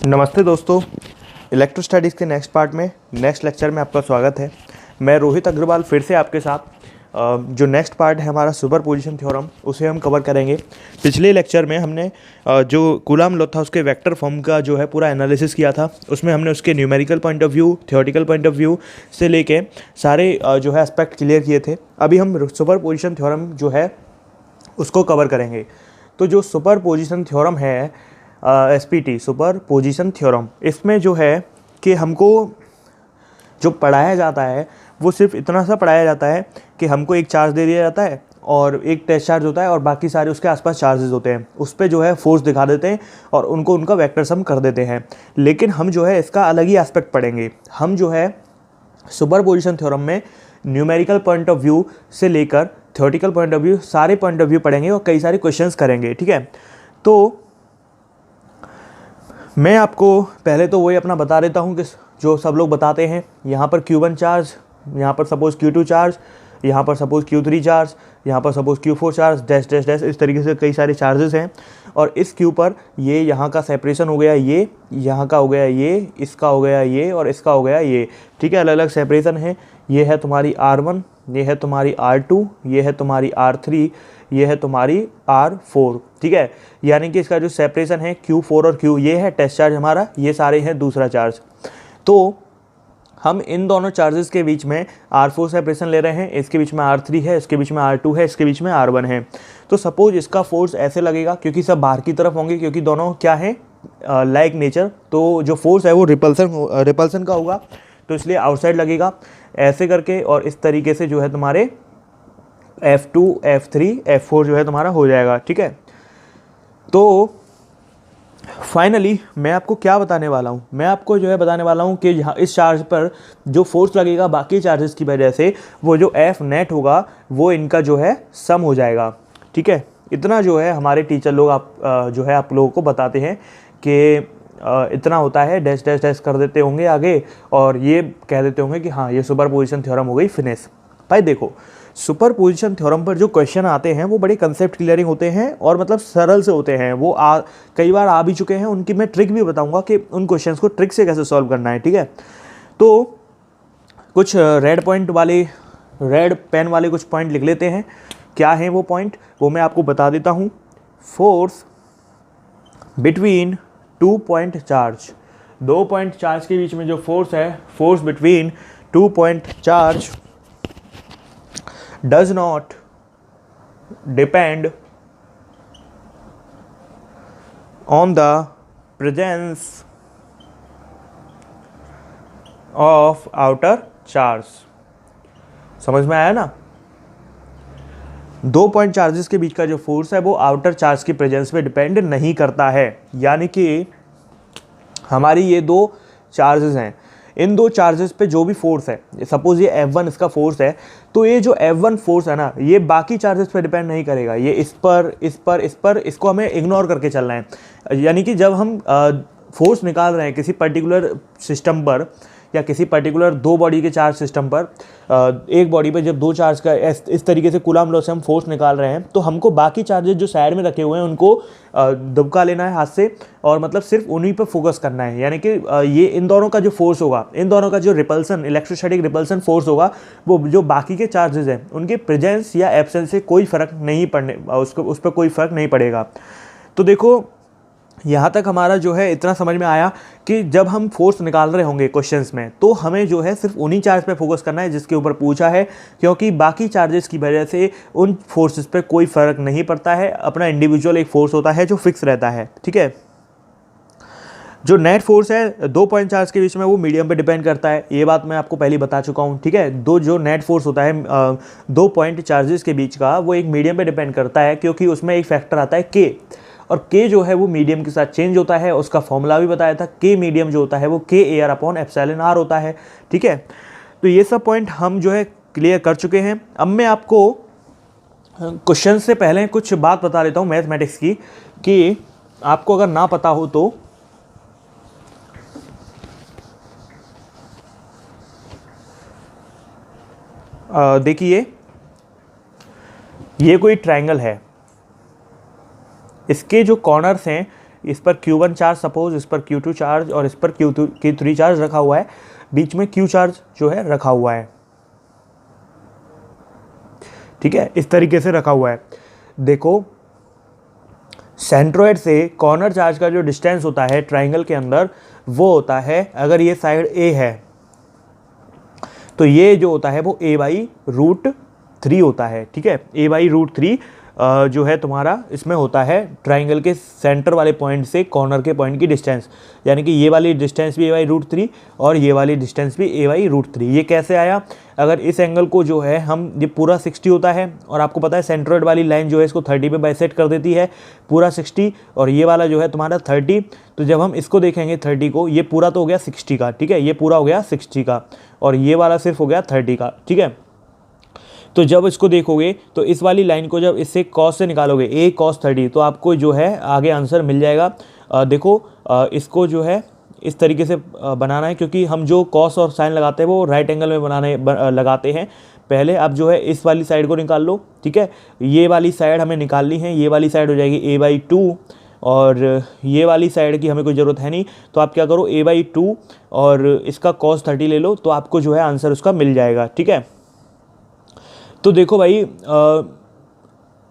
नमस्ते दोस्तों, इलेक्ट्रोस्टैटिक्स के नेक्स्ट पार्ट में नेक्स्ट लेक्चर में आपका स्वागत है। मैं रोहित अग्रवाल फिर से आपके साथ जो नेक्स्ट पार्ट है हमारा सुपर पोजिशन थ्योरम उसे हम कवर करेंगे। पिछले लेक्चर में हमने जो कूलॉम लॉ था उसके वेक्टर फॉर्म का जो है पूरा एनालिसिस किया था। उसमें हमने उसके numerical point of view, theoretical point of view से लेके सारे जो है एस्पेक्ट क्लियर किए थे। अभी हम सुपर पोजिशन थ्योरम जो है उसको कवर करेंगे। तो जो सुपर पोजिशन थ्योरम है SPT सुपर पोजिशन थ्योरम, इसमें जो है कि हमको जो पढ़ाया जाता है वो सिर्फ इतना सा पढ़ाया जाता है कि हमको एक चार्ज दे दिया जाता है और एक टेस्ट चार्ज होता है और बाकी सारे उसके आसपास चार्जेस होते हैं। उस पर जो है फोर्स दिखा देते हैं और उनको उनका वेक्टर सम कर देते हैं। लेकिन हम जो है इसका अलग ही एस्पेक्ट पढ़ेंगे। हम जो है सुपर पोजिशन थ्योरम में न्यूमेरिकल पॉइंट ऑफ व्यू से लेकर थ्योरेटिकल पॉइंट ऑफ व्यू सारे पॉइंट ऑफ व्यू पढ़ेंगे और कई सारे क्वेश्चंस करेंगे। ठीक है, तो मैं आपको पहले तो वही अपना बता देता हूँ कि जो सब लोग बताते हैं, यहाँ पर Q1 चार्ज, यहाँ पर सपोज़ Q2 चार्ज, यहाँ पर सपोज़ Q3 चार्ज, यहाँ पर suppose Q4 charge, dash dash dash, इस तरीके से कई सारे चार्जेस हैं। और इस Q पर ये यहाँ का सेपरेशन हो गया, ये यहाँ का हो गया, ये इसका हो गया, ये और इसका हो गया, ये। ठीक है, अलग अलग सेपरेशन है। ये है तुम्हारी R1, ये है तुम्हारी R2, ये है तुम्हारी R3, ये है तुम्हारी R4। ठीक है, यानी कि इसका जो सेपरेशन है Q4 और Q, ये है टेस्ट चार्ज हमारा, ये सारे हैं दूसरा चार्ज। तो हम इन दोनों चार्जेस के बीच में R4 सेपरेशन ले रहे हैं, इसके बीच में R3 है, इसके बीच में R2 है, इसके बीच में R1 है। तो सपोज इसका फोर्स ऐसे लगेगा, क्योंकि सब बाहर की तरफ होंगे, क्योंकि दोनों क्या है लाइक नेचर, तो जो फोर्स है वो रिपल्सन का होगा, तो इसलिए आउटसाइड लगेगा ऐसे करके। और इस तरीके से जो है तुम्हारे F2, F3, F4 जो है तुम्हारा हो जाएगा। ठीक है, तो फाइनली मैं आपको क्या बताने वाला हूँ, मैं आपको जो है बताने वाला हूँ कि यहाँ इस चार्ज पर जो फोर्स लगेगा बाकी चार्जेस की वजह से, वो जो F नेट होगा वो इनका जो है सम हो जाएगा। ठीक है, इतना जो है हमारे टीचर लोग जो है आप लोगों को बताते हैं कि इतना होता है, डैश डैश डैश कर देते होंगे आगे और ये कह देते होंगे कि हाँ ये सुपर पोजिशन थ्योरम हो गई फिनिश। भाई देखो, सुपर पोजिशन थ्योरम पर जो क्वेश्चन आते हैं वो बड़े कंसेप्ट क्लियरिंग होते हैं और मतलब सरल से होते हैं। वो कई बार आ भी चुके हैं, उनकी मैं ट्रिक भी बताऊंगा कि उन क्वेश्चंस को ट्रिक से कैसे सॉल्व करना है। ठीक है, तो कुछ रेड पेन वाले कुछ पॉइंट लिख लेते हैं। क्या है वो पॉइंट, वो मैं आपको बता देता हूँ। Force between 2 point charge, 2 point charge के बीच में जो फोर्स है, force between 2 point charge does not depend on the presence of outer charge। समझ में आया ना? 2 पॉइंट चार्जेस के बीच का जो फोर्स है वो आउटर चार्ज की प्रेजेंस पे डिपेंड नहीं करता है। यानी कि हमारी ये 2 चार्जेस हैं, इन 2 चार्जेस पे जो भी फोर्स है, सपोज ये F1 इसका फोर्स है, तो ये जो F1 फोर्स है ना, ये बाकी चार्जेस पे डिपेंड नहीं करेगा। ये इस पर इसको हमें इग्नोर करके चलना है। यानी कि जब हम फोर्स निकाल रहे हैं किसी पर्टिकुलर सिस्टम पर या किसी पर्टिकुलर 2 बॉडी के चार्ज सिस्टम पर, एक बॉडी पे जब 2 चार्ज का इस तरीके से कूलॉम लॉ से हम फोर्स निकाल रहे हैं, तो हमको बाकी चार्जेस जो साइड में रखे हुए हैं उनको दबका लेना है हाथ से और मतलब सिर्फ उन्हीं पर फोकस करना है। यानी कि ये इन दोनों का जो फोर्स होगा, इन दोनों का जो रिपल्सन, इलेक्ट्रोस्टैटिक रिपल्सन फोर्स होगा, वो जो बाकी के चार्जेस हैं उनके प्रेजेंस या एब्सेंस से कोई फर्क नहीं पड़ने, उस पर कोई फर्क नहीं पड़ेगा। तो देखो, यहाँ तक हमारा जो है इतना समझ में आया कि जब हम फोर्स निकाल रहे होंगे क्वेश्चंस में, तो हमें जो है सिर्फ उन्हीं चार्ज पे फोकस करना है जिसके ऊपर पूछा है, क्योंकि बाकी चार्जेस की वजह से उन फोर्सेस पे कोई फ़र्क नहीं पड़ता है। अपना इंडिविजुअल एक फोर्स होता है जो फिक्स रहता है। ठीक है, जो नेट फोर्स है 2 पॉइंट चार्ज के बीच में वो मीडियम पे डिपेंड करता है, ये बात मैं आपको पहले बता चुका हूँ। ठीक है, जो नेट फोर्स होता है 2 पॉइंट चार्जेस के बीच का, वो एक मीडियम पे डिपेंड करता है, क्योंकि उसमें एक फैक्टर आता है K, और K जो है वो मीडियम के साथ चेंज होता है। उसका फॉर्मूला भी बताया था, K मीडियम जो होता है वो KAR/ε होता है। ठीक है, तो ये सब पॉइंट हम जो है क्लियर कर चुके हैं। अब मैं आपको क्वेश्चन से पहले कुछ बात बता देता हूँ मैथमेटिक्स की, कि आपको अगर ना पता हो तो देखिए, ये कोई ट्रायंगल है, इसके जो कॉर्नर्स हैं इस पर Q1 चार्ज सपोज, इस पर Q2 चार्ज और इस पर Q3 चार्ज रखा हुआ है, बीच में Q चार्ज जो है रखा हुआ है, ठीक है, इस तरीके से रखा हुआ है। देखो सेंट्रोइड से कॉर्नर चार्ज का जो डिस्टेंस होता है ट्राइंगल के अंदर वो होता है, अगर ये साइड A है तो ये जो होता है वो a/√3 होता है, ठीक है, a/√3 जो है तुम्हारा इसमें होता है ट्राइंगल के सेंटर वाले पॉइंट से कॉर्नर के पॉइंट की डिस्टेंस, यानी कि ये वाली डिस्टेंस भी a/√3 और ये वाली डिस्टेंस भी a/√3। ये कैसे आया, अगर इस एंगल को जो है हम, ये पूरा 60 होता है और आपको पता है सेंट्रोइड वाली लाइन जो है इसको 30 पे बाइसेक्ट कर देती है, पूरा 60 और ये वाला जो है तुम्हारा 30। तो जब हम इसको देखेंगे 30 को, ये पूरा तो हो गया 60 का, ठीक है, ये पूरा हो गया 60 का और ये वाला सिर्फ हो गया 30 का, ठीक है। तो जब इसको देखोगे तो इस वाली लाइन को जब इससे कॉस से निकालोगे a cos 30, तो आपको जो है आगे आंसर मिल जाएगा। देखो इसको जो है इस तरीके से बनाना है, क्योंकि हम जो कॉस और साइन लगाते हैं वो राइट एंगल में लगाते हैं। पहले आप जो है इस वाली साइड को निकाल लो, ठीक है, ये वाली साइड हमें निकालनी है, ये वाली साइड हो जाएगी a/2 और ये वाली साइड की हमें कोई ज़रूरत है नहीं, तो आप क्या करो a/2 और इसका cos 30 ले लो, तो आपको जो है आंसर उसका मिल जाएगा, ठीक है। तो देखो भाई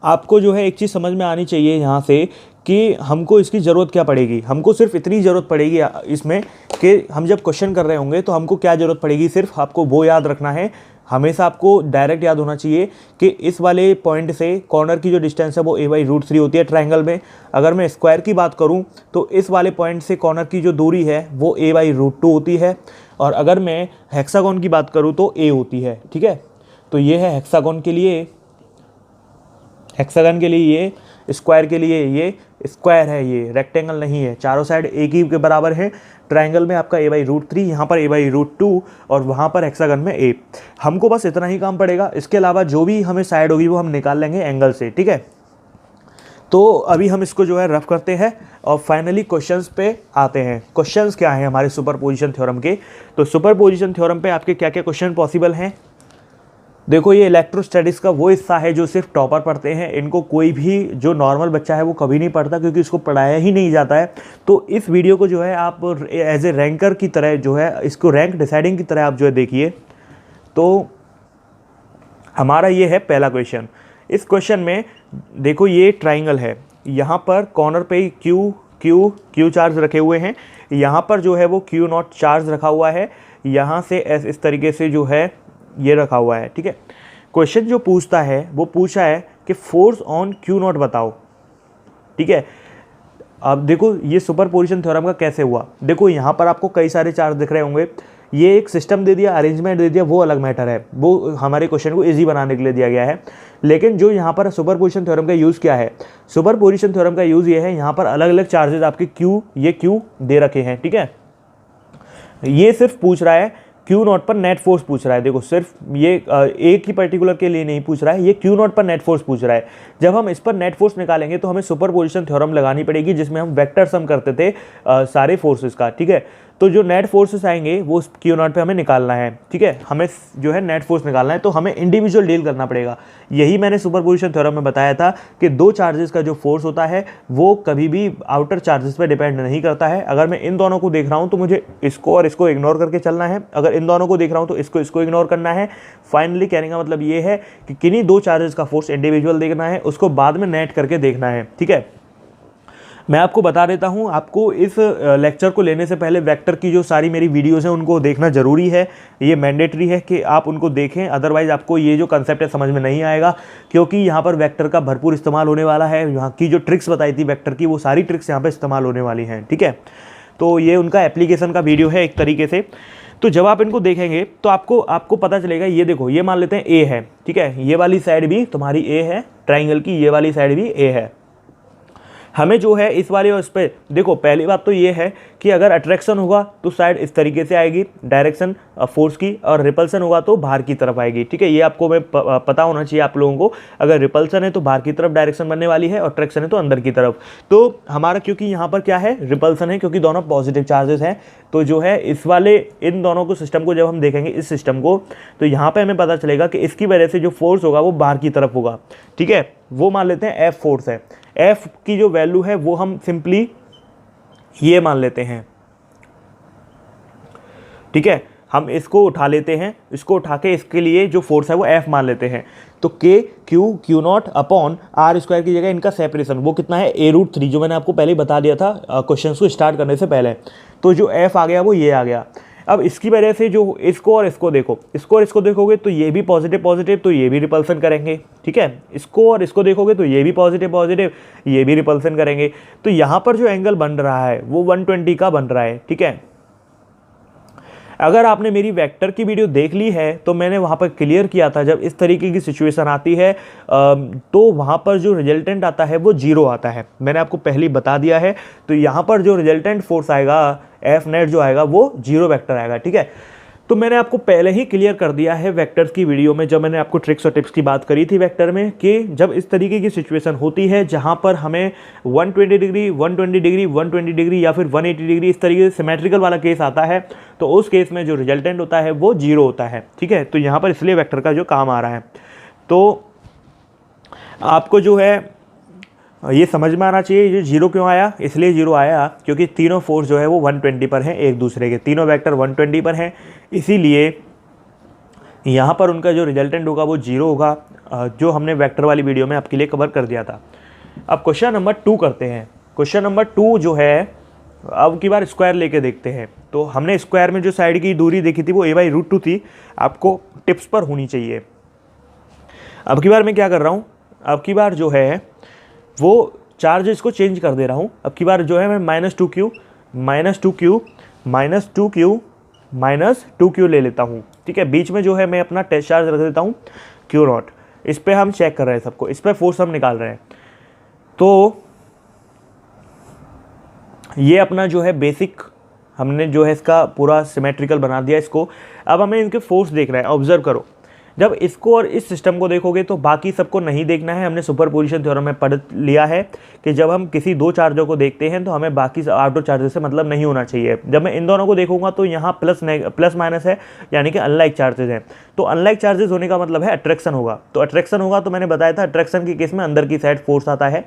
आपको जो है एक चीज़ समझ में आनी चाहिए यहाँ से कि हमको इसकी ज़रूरत क्या पड़ेगी। हमको सिर्फ इतनी ज़रूरत पड़ेगी इसमें कि हम जब क्वेश्चन कर रहे होंगे तो हमको क्या ज़रूरत पड़ेगी, सिर्फ आपको वो याद रखना है, हमेशा आपको डायरेक्ट याद होना चाहिए कि इस वाले पॉइंट से कॉर्नर की जो डिस्टेंस है वो a/√3 होती है ट्रायंगल में। अगर मैं स्क्वायर की बात करूं तो इस वाले पॉइंट से कॉर्नर की जो दूरी है वो a/√2 होती है, और अगर मैं हेक्सागोन की बात करूं तो a होती है, ठीक है। तो ये है हेक्सागोन के लिए, हेक्सागन के लिए ये, स्क्वायर के लिए ये स्क्वायर है, ये रेक्टेंगल नहीं है, चारों साइड एक ही के बराबर है। ट्रायंगल में आपका a/√3, यहाँ पर a/√2 और वहाँ पर हेक्सागन में a। हमको बस इतना ही काम पड़ेगा, इसके अलावा जो भी हमें साइड होगी वो हम निकाल लेंगे एंगल से, ठीक है। तो अभी हम इसको जो है रफ करते हैं और फाइनली क्वेश्चंस पे आते हैं। क्वेश्चंस क्या हैं हमारे सुपरपोजिशन थ्योरम के, तो सुपरपोजिशन थ्योरम पे आपके क्या क्या क्वेश्चन पॉसिबल हैं। देखो ये इलेक्ट्रोस्टैटिक्स का वो हिस्सा है जो सिर्फ टॉपर पढ़ते हैं, इनको कोई भी जो नॉर्मल बच्चा है वो कभी नहीं पढ़ता, क्योंकि इसको पढ़ाया ही नहीं जाता है। तो इस वीडियो को जो है आप एज ए रैंकर की तरह जो है इसको रैंक डिसाइडिंग की तरह आप जो है देखिए। तो हमारा ये है पहला क्वेश्चन। इस क्वेश्चन में देखो ये ट्राइंगल है, यहाँ पर कॉर्नर पे क्यू चार्ज रखे हुए हैं, यहाँ पर जो है वो Q0 चार्ज रखा हुआ है, यहाँ से इस तरीके से जो है ये रखा हुआ है, ठीक है। क्वेश्चन जो पूछता है वो पूछा है कि फोर्स ऑन Q0 बताओ, ठीक है। अब देखो ये सुपरपोजिशन थ्योरम का कैसे हुआ, देखो यहाँ पर आपको कई सारे चार्ज दिख रहे होंगे, ये एक सिस्टम दे दिया, अरेंजमेंट दे दिया, वो अलग मैटर है, वो हमारे क्वेश्चन को इजी बनाने के लिए दिया गया है। लेकिन जो यहाँ पर सुपरपोजिशन थ्योरम का यूज़ क्या है, सुपरपोजिशन थ्योरम का यूज़ ये है, यहाँ पर अलग अलग चार्जेस आपके ये Q दे रखे हैं, ठीक है। ये सिर्फ पूछ रहा है Q0 पर नेट फोर्स पूछ रहा है। देखो सिर्फ ये एक ही पर्टिकुलर के लिए नहीं पूछ रहा है, ये Q0 पर नेट फोर्स पूछ रहा है। जब हम इस पर नेट फोर्स निकालेंगे तो हमें सुपरपोजिशन थ्योरम लगानी पड़ेगी, जिसमें हम वेक्टर सम करते थे सारे फोर्सेस का, ठीक है। तो जो नेट फोर्सेस आएंगे वो Q0 पे हमें निकालना है, ठीक है। हमें जो है नेट फोर्स निकालना है, तो हमें इंडिविजुअल डील करना पड़ेगा। यही मैंने सुपरपोजिशन थ्योरम में बताया था कि दो चार्जेस का जो फोर्स होता है वो कभी भी आउटर चार्जेस पे डिपेंड नहीं करता है। अगर मैं इन दोनों को देख रहा हूँ तो मुझे इसको और इसको इग्नोर करके चलना है, अगर इन दोनों को देख रहा हूँ तो इसको इग्नोर करना है। फाइनली कहने का मतलब ये है कि किन्हीं दो चार्जेस का फोर्स इंडिविजुअल देखना है, उसको बाद में नेट करके देखना है, ठीक है। मैं आपको बता देता हूं, आपको इस लेक्चर को लेने से पहले वेक्टर की जो सारी मेरी वीडियोस हैं उनको देखना ज़रूरी है, ये मैंडेटरी है कि आप उनको देखें, अदरवाइज़ आपको ये जो कंसेप्ट है समझ में नहीं आएगा, क्योंकि यहाँ पर वेक्टर का भरपूर इस्तेमाल होने वाला है। यहाँ की जो ट्रिक्स बताई थी वेक्टर की, वो सारी ट्रिक्स यहाँ पर इस्तेमाल होने वाली हैं, ठीक है। तो ये उनका एप्लीकेशन का वीडियो है एक तरीके से। तो जब आप इनको देखेंगे तो आपको पता चलेगा। ये देखो, ये मान लेते हैं ए है, ठीक है, ये वाली साइड भी तुम्हारी ए है ट्राइंगल की, ये वाली साइड भी ए है। हमें जो है इस वाले और इस पर देखो, पहली बात तो ये है कि अगर अट्रैक्शन होगा तो साइड इस तरीके से आएगी डायरेक्शन फोर्स की, और रिपल्सन होगा तो बाहर की तरफ आएगी, ठीक है। ये आपको पता होना चाहिए आप लोगों को। अगर रिपल्सन है तो बाहर की तरफ डायरेक्शन बनने वाली है, और अट्रैक्शन है तो अंदर की तरफ। तो हमारा क्योंकि यहाँ पर क्या है, रिपल्सन है, क्योंकि दोनों पॉजिटिव चार्जेस हैं, तो जो है इस वाले इन दोनों को सिस्टम को जब हम देखेंगे इस सिस्टम को, तो यहाँ पर हमें पता चलेगा कि इसकी वजह से जो फोर्स होगा वो बाहर की तरफ होगा, ठीक है। वो मान लेते हैं F फोर्स है। F की जो वैल्यू है वो हम सिंपली ये मान लेते हैं, ठीक है। हम इसको उठा लेते हैं, इसको उठा के इसके लिए जो फोर्स है वो F मान लेते हैं। तो K Q not upon R square की जगह इनका सेपरेशन वो कितना है A√3, जो मैंने आपको पहले ही बता दिया था क्वेश्चन को स्टार्ट करने से पहले। तो जो F आ गया वो ये आ गया। अब इसकी वजह से जो इसको और इसको देखो, इसको और इसको देखोगे तो ये भी पॉजिटिव पॉजिटिव, तो ये भी रिपल्सन करेंगे, ठीक है। इसको और इसको देखोगे तो ये भी पॉजिटिव पॉजिटिव, ये भी रिपल्सन करेंगे। तो यहाँ पर जो एंगल बन रहा है वो 120 का बन रहा है, ठीक है। अगर आपने मेरी वेक्टर की वीडियो देख ली है तो मैंने वहाँ पर क्लियर किया था, जब इस तरीके की सिचुएशन आती है तो वहाँ पर जो रिजल्टेंट आता है वो 0 आता है, मैंने आपको पहले ही बता दिया है। तो यहाँ पर जो रिजल्टेंट फोर्स आएगा F नेट जो आएगा वो 0 वेक्टर आएगा, ठीक है। तो मैंने आपको पहले ही क्लियर कर दिया है वेक्टर्स की वीडियो में, जब मैंने आपको ट्रिक्स और टिप्स की बात करी थी वेक्टर में, कि जब इस तरीके की सिचुएशन होती है जहां पर हमें 120 डिग्री 120 डिग्री 120 डिग्री या फिर 180 डिग्री इस तरीके से सिमेट्रिकल वाला केस आता है, तो उस केस में जो रिजल्टेंट होता है वो 0 होता है, ठीक है। तो यहाँ पर इसलिए वेक्टर का जो काम आ रहा है, तो आपको जो है ये समझ में आना चाहिए ये 0 क्यों आया। इसलिए 0 आया क्योंकि तीनों फोर्स जो है वो 120 पर हैं एक दूसरे के, तीनों वेक्टर 120 पर हैं, इसीलिए यहाँ पर उनका जो रिजल्टेंट होगा वो 0 होगा, जो हमने वेक्टर वाली वीडियो में आपके लिए कवर कर दिया था। अब क्वेश्चन नंबर 2 करते हैं। क्वेश्चन नंबर 2 जो है अब की बार स्क्वायर लेके देखते हैं। तो हमने स्क्वायर में जो साइड की दूरी देखी थी वो a/√2 थी, आपको टिप्स पर होनी चाहिए। अब की बार मैं क्या कर रहा हूँ, अब की बार जो है वो चार्जेस को चेंज कर दे रहा हूँ। अब की बार जो है मैं -2q -2q ले लेता हूँ, ठीक है। बीच में जो है मैं अपना टेस्ट चार्ज रख देता हूँ Q0। इस पर हम चेक कर रहे हैं सबको, इस पर फोर्स हम निकाल रहे हैं। तो ये अपना जो है बेसिक हमने जो है इसका पूरा सिमेट्रिकल बना दिया इसको। अब हमें इनके फोर्स देखना है। ऑब्जर्व करो, जब इसको और इस सिस्टम को देखोगे तो बाकी सबको नहीं देखना है। हमने सुपरपोजिशन थ्योरम में पढ़ लिया है कि जब हम किसी दो चार्जों को देखते हैं तो हमें बाकी आउटडोर चार्जेस से मतलब नहीं होना चाहिए। जब मैं इन दोनों को देखूंगा तो यहाँ प्लस माइनस है, यानी कि अनलाइक चार्जेस हैं। तो अनलाइक चार्जेस होने का मतलब है अट्रैक्शन होगा। तो अट्रैक्शन होगा तो मैंने बताया था अट्रैक्शन के केस में अंदर की साइड फोर्स आता है।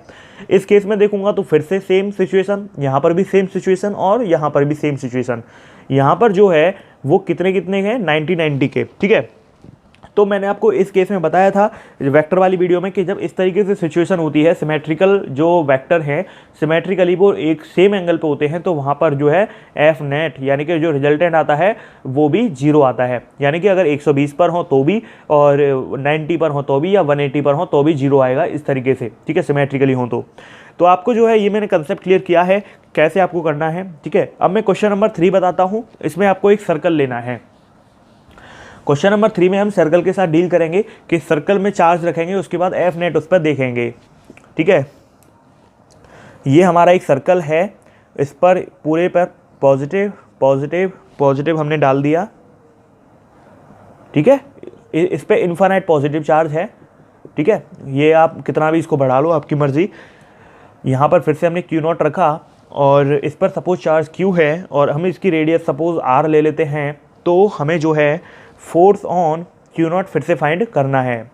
इस केस में देखूंगा तो फिर से सेम सिचुएशन, यहाँ पर भी सेम सिचुएशन और यहाँ पर भी सेम सिचुएशन। यहाँ पर जो है वो कितने हैं 90 के, ठीक है। तो मैंने आपको इस केस में बताया था वेक्टर वाली वीडियो में कि जब इस तरीके से सिचुएशन होती है, सिमेट्रिकल जो वेक्टर हैं सिमेट्रिकली वो एक सेम एंगल पे होते हैं, तो वहाँ पर जो है एफ नेट यानी कि जो रिजल्टेंट आता है वो भी 0 आता है। यानी कि अगर 120 पर हो तो भी और 90 पर हो तो भी या 180 पर हो तो भी 0 आएगा इस तरीके से, ठीक है, सिमेट्रिकली हो तो आपको जो है ये मैंने कंसेप्ट क्लियर किया है कैसे आपको करना है, ठीक है। अब मैं क्वेश्चन नंबर 3 बताता हूँ। इसमें आपको एक सर्कल लेना है। क्वेश्चन नंबर 3 में हम सर्कल के साथ डील करेंगे कि सर्कल में चार्ज रखेंगे, उसके बाद एफ नेट उस पर देखेंगे, ठीक है। ये हमारा एक सर्कल है, इस पर पूरे पर पॉजिटिव पॉजिटिव पॉजिटिव हमने डाल दिया, ठीक है। इस पर इन्फिनिट पॉजिटिव चार्ज है, ठीक है। ये आप कितना भी इसको बढ़ा लो, आपकी मर्जी। यहाँ पर फिर से हमने Q0 रखा और इस पर सपोज चार्ज Q है और हम इसकी रेडियस सपोज R ले लेते हैं, तो हमें जो है फोर्स ऑन Q0 फिर से फाइंड करना है।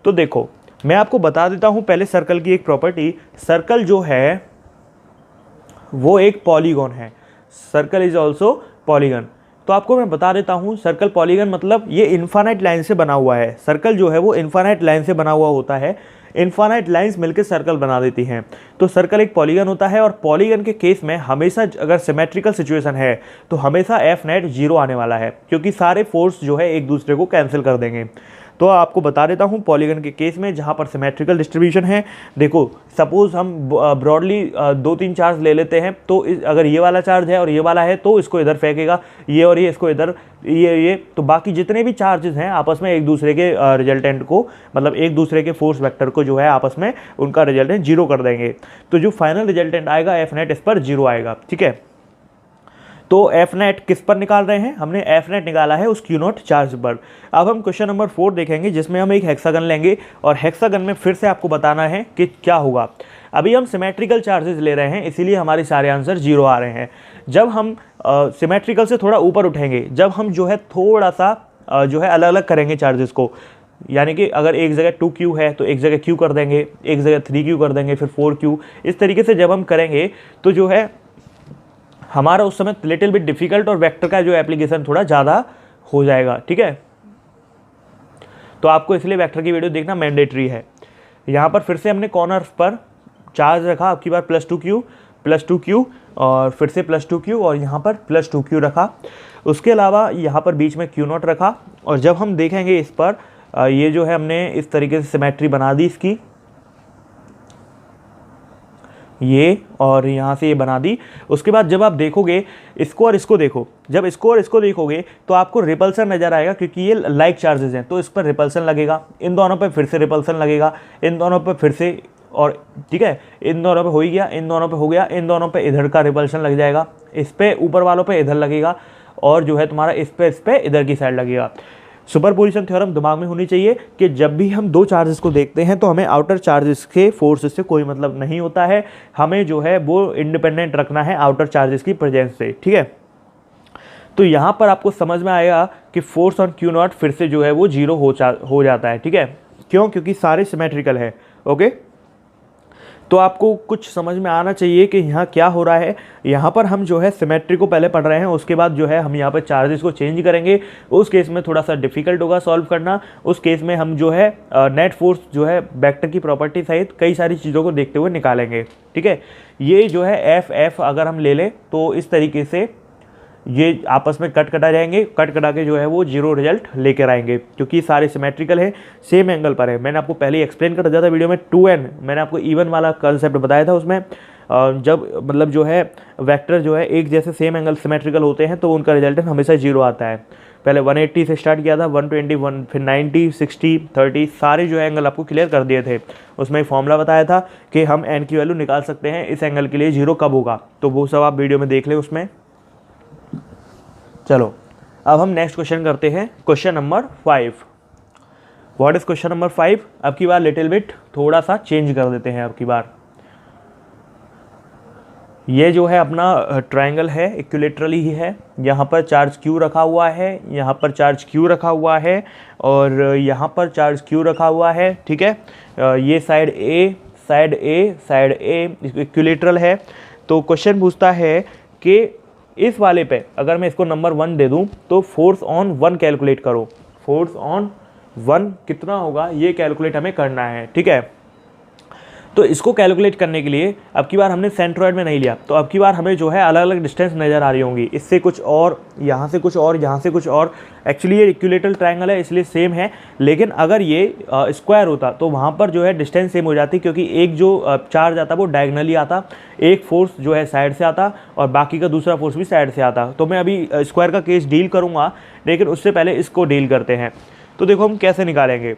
तो देखो मैं आपको बता देता हूँ पहले सर्कल की एक प्रॉपर्टी। सर्कल जो है वो एक पॉलीगॉन है, सर्कल इज ऑल्सो पॉलीगन। तो आपको मैं बता देता हूँ सर्कल पॉलीगन मतलब ये इन्फिनिट लाइन से बना हुआ है। सर्कल जो है वो इन्फिनिट लाइन से बना हुआ होता है, इन्फिनिट लाइंस मिलकर सर्कल बना देती हैं। तो सर्कल एक पॉलीगन होता है और पॉलीगन के केस में हमेशा अगर सिमेट्रिकल सिचुएशन है तो हमेशा एफ नेट 0 आने वाला है, क्योंकि सारे फोर्स जो है एक दूसरे को कैंसिल कर देंगे। तो आपको बता देता हूँ पॉलीगन के केस में जहाँ पर सिमेट्रिकल डिस्ट्रीब्यूशन है, देखो सपोज हम ब्रॉडली 2-3 चार्ज ले लेते हैं, तो अगर ये वाला चार्ज है और ये वाला है तो इसको इधर फेंकेगा, ये और ये इसको इधर, ये तो बाकी जितने भी चार्जेस हैं आपस में एक दूसरे के रिजल्टेंट को मतलब एक दूसरे के फोर्स वेक्टर को जो है आपस में उनका रिजल्टेंट 0 कर देंगे। तो जो फाइनल रिजल्टेंट आएगा एफ नेट इस पर 0 आएगा, ठीक है। तो एफ नेट किस पर निकाल रहे हैं, हमने एफ नेट निकाला है उस Q0 चार्ज पर। अब हम क्वेश्चन नंबर 4 देखेंगे जिसमें हम एक हेक्सागन लेंगे और हेक्सागन में फिर से आपको बताना है कि क्या होगा। अभी हम सिमेट्रिकल चार्जेस ले रहे हैं इसीलिए हमारे सारे आंसर 0 आ रहे हैं। जब हम सिमेट्रिकल से थोड़ा ऊपर उठेंगे, जब हम जो है थोड़ा सा जो है अलग अलग करेंगे चार्जेस को, यानी कि अगर एक जगह 2Q है तो एक जगह Q कर देंगे, एक जगह 3Q कर देंगे, फिर 4Q, इस तरीके से जब हम करेंगे तो जो है हमारा उस समय लिटिल बिट डिफिकल्ट और वेक्टर का जो एप्लीकेशन थोड़ा ज़्यादा हो जाएगा, ठीक है। तो आपको इसलिए वेक्टर की वीडियो देखना मैंडेटरी है। यहाँ पर फिर से हमने कॉर्नर पर चार्ज रखा, आपकी बार +2Q और फिर से +2Q और यहाँ पर +2Q रखा। उसके अलावा यहाँ पर बीच में Q0 रखा। और जब हम देखेंगे इस पर ये जो है हमने इस तरीके से सिमेट्री बना दी इसकी, ये और यहाँ से ये बना दी। उसके बाद जब आप देखोगे इसको और इसको देखो, जब इसको और इसको देखोगे तो आपको रिपल्सन नज़र आएगा, क्योंकि ये लाइक चार्जेस हैं तो इस पर रिपल्सन लगेगा, इन दोनों पे फिर से रिपल्सन लगेगा, इन दोनों पे फिर से, और ठीक है इन दोनों पे हो ही गया, इन दोनों पे हो गया, इन दोनों पे इधर का रिपल्सन लग जाएगा, इस पे ऊपर वालों पे इधर लगेगा, और जो है तुम्हारा इस पे इधर की साइड लगेगा। सुपरपोजिशन थ्योरम दिमाग में होनी चाहिए कि जब भी हम दो चार्जेस को देखते हैं तो हमें आउटर चार्जेस के फोर्सेस से कोई मतलब नहीं होता है, हमें जो है वो इंडिपेंडेंट रखना है आउटर चार्जेस की प्रेजेंस से, ठीक है। तो यहाँ पर आपको समझ में आएगा कि फोर्स ऑन Q0 फिर से जो है वो 0 हो जाता है, ठीक है। क्यों? क्योंकि सारे सिमेट्रिकल है, ओके। तो आपको कुछ समझ में आना चाहिए कि यहाँ क्या हो रहा है। यहाँ पर हम जो है सिमेट्री को पहले पढ़ रहे हैं, उसके बाद जो है हम यहाँ पर चार्जेस को चेंज करेंगे। उस केस में थोड़ा सा डिफिकल्ट होगा सॉल्व करना। उस केस में हम जो है नेट फोर्स जो है वेक्टर की प्रॉपर्टी सहित कई सारी चीज़ों को देखते हुए निकालेंगे, ठीक है। ये जो है एफ अगर हम ले लें तो इस तरीके से ये आपस में कट कटा जाएंगे, कट कटा के जो है वो 0 रिजल्ट लेकर आएंगे, क्योंकि सारे सिमेट्रिकल है, सेम एंगल पर है। मैंने आपको पहले ही एक्सप्लेन कर दिया था वीडियो में 2n, मैंने आपको इवन वाला कंसेप्ट बताया था उसमें। जब मतलब जो है वेक्टर जो है एक जैसे सेम एंगल सिमेट्रिकल होते हैं तो उनका रिजल्टेंट हमेशा 0 आता है। पहले 180 से स्टार्ट किया था, 121, फिर 90, 60, 30 सारे जो है एंगल आपको क्लियर कर दिए थे। उसमें फॉर्मूला बताया था कि हम n की वैल्यू निकाल सकते हैं इस एंगल के लिए 0 कब होगा, तो वो सब आप वीडियो में देख लें उसमें। चलो अब हम नेक्स्ट क्वेश्चन करते हैं, question number 5। What is question number 5? अब की बार लिटिल बिट थोड़ा सा चेंज कर देते हैं। अब की बार ये जो है अपना ट्रायंगल है, इक्विलेटरली ही है। यहाँ पर चार्ज Q रखा हुआ है, यहाँ पर चार्ज Q रखा हुआ है और यहाँ पर चार्ज Q रखा हुआ है, ठीक है। ये साइड A इक्विलेटरल है। तो क्वेश्चन पूछता है कि इस वाले पे अगर मैं इसको नंबर 1 दे दूं तो फोर्स ऑन 1 कैलकुलेट करो। फोर्स ऑन 1 कितना होगा ये कैलकुलेट हमें करना है, ठीक है। तो इसको कैलकुलेट करने के लिए अब की बार हमने सेंट्रॉइड में नहीं लिया, तो अब की बार हमें जो है अलग अलग डिस्टेंस नज़र आ रही होंगी, इससे कुछ और, यहाँ से कुछ और, यहाँ से कुछ और। एक्चुअली ये इक्विलेटरल ट्रायंगल है इसलिए सेम है, लेकिन अगर ये स्क्वायर होता तो वहाँ पर जो है डिस्टेंस सेम हो जाती, क्योंकि एक जो चार्ज आता वो डायगनली आता, एक फोर्स जो है साइड से आता और बाकी का दूसरा फोर्स भी साइड से आता। तो मैं अभी स्क्वायर का केस डील करूँगा, लेकिन उससे पहले इसको डील करते हैं। तो देखो हम कैसे निकालेंगे।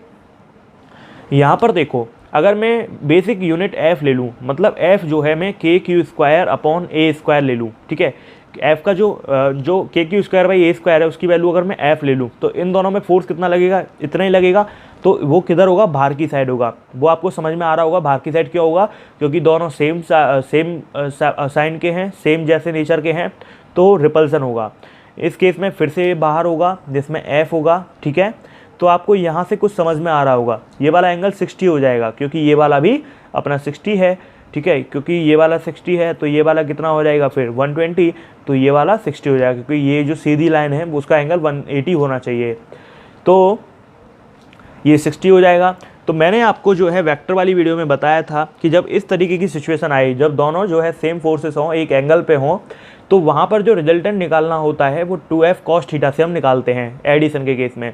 यहाँ पर देखो, अगर मैं बेसिक यूनिट f ले लूँ, मतलब f जो है मैं KQ² ले लूँ, ठीक है। f का जो KQ²/a² है उसकी वैल्यू अगर मैं f ले लूँ तो इन दोनों में फोर्स कितना लगेगा? इतना ही लगेगा। तो वो किधर होगा? बाहर की साइड होगा। वो आपको समझ में आ रहा होगा बाहर की साइड क्यों होगा, क्योंकि दोनों सेम साइन के हैं, सेम जैसे नेचर के हैं, तो रिपल्सन होगा। इस केस में फिर से बाहर होगा जिसमें f होगा, ठीक है। तो आपको यहाँ से कुछ समझ में आ रहा होगा, ये वाला एंगल 60 हो जाएगा, क्योंकि ये वाला भी अपना 60 है, ठीक है। क्योंकि ये वाला 60 है तो ये वाला कितना हो जाएगा फिर 120, तो ये वाला 60 हो जाएगा, क्योंकि ये जो सीधी लाइन है उसका एंगल 180 होना चाहिए, तो ये 60 हो जाएगा। तो मैंने आपको जो है वेक्टर वाली वीडियो में बताया था कि जब इस तरीके की सिचुएशन आई, जब दोनों जो है सेम फोर्सेस हों, एक एंगल पे हों, तो वहाँ पर जो रिजल्टेंट निकालना होता है वो 2f cos थीटा से हम निकालते हैं एडिशन के केस में।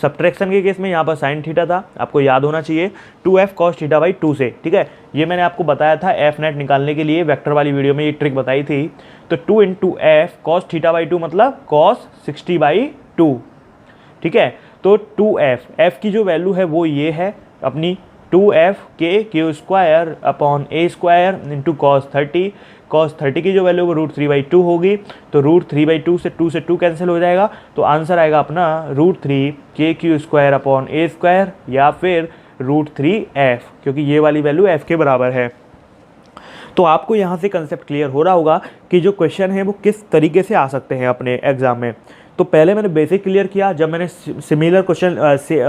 सब्ट्रैक्शन के केस में यहाँ पर साइन थीटा था, आपको याद होना चाहिए 2f cos θ/2 से, ठीक है। ये मैंने आपको बताया था f नेट निकालने के लिए वेक्टर वाली वीडियो में ये ट्रिक बताई थी। तो 2 × f cos θ/2 मतलब cos 60/2, ठीक है। तो 2f की जो वैल्यू है वो ये है अपनी 2f KQ² a² cos 30 की जो वैल्यू वो √3/2 होगी। तो √3/2 से 2 कैंसिल हो जाएगा, तो आंसर आएगा अपना √3 KQ² a² या फिर √3f, क्योंकि ये वाली वैल्यू f के बराबर है। तो आपको यहाँ से कंसेप्ट क्लियर हो रहा होगा कि जो क्वेश्चन है वो किस तरीके से आ सकते हैं अपने एग्जाम में। तो पहले मैंने बेसिक क्लियर किया, जब मैंने सिमिलर क्वेश्चन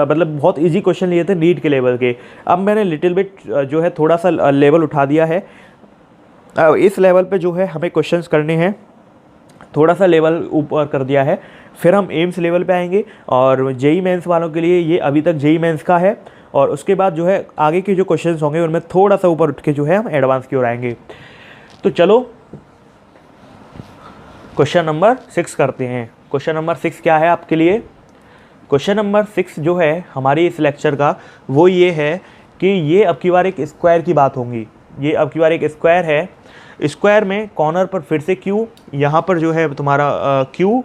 मतलब बहुत इजी क्वेश्चन लिए थे नीट के लेवल के। अब मैंने लिटिल बिट जो है थोड़ा सा लेवल उठा दिया है। इस लेवल पे जो है हमें क्वेश्चंस करने हैं थोड़ा सा लेवल ऊपर कर दिया है। फिर हम एम्स लेवल पे आएंगे और जेई मेंस वालों के लिए ये अभी तक जेई मेंस का है, और उसके बाद जो है आगे के जो क्वेश्चंस होंगे उनमें थोड़ा सा ऊपर उठ के जो है हम एडवांस की ओर आएंगे। तो चलो क्वेश्चन नंबर 6 करते हैं। क्वेश्चन नंबर 6 क्या है आपके लिए? क्वेश्चन नंबर 6 जो है हमारी इस लेक्चर का वो ये है कि ये अब की बार एक स्क्वायर की बात होंगी। ये अब की बार एक स्क्वायर है। स्क्वायर में कॉर्नर पर फिर से क्यू, यहाँ पर जो है तुम्हारा क्यू,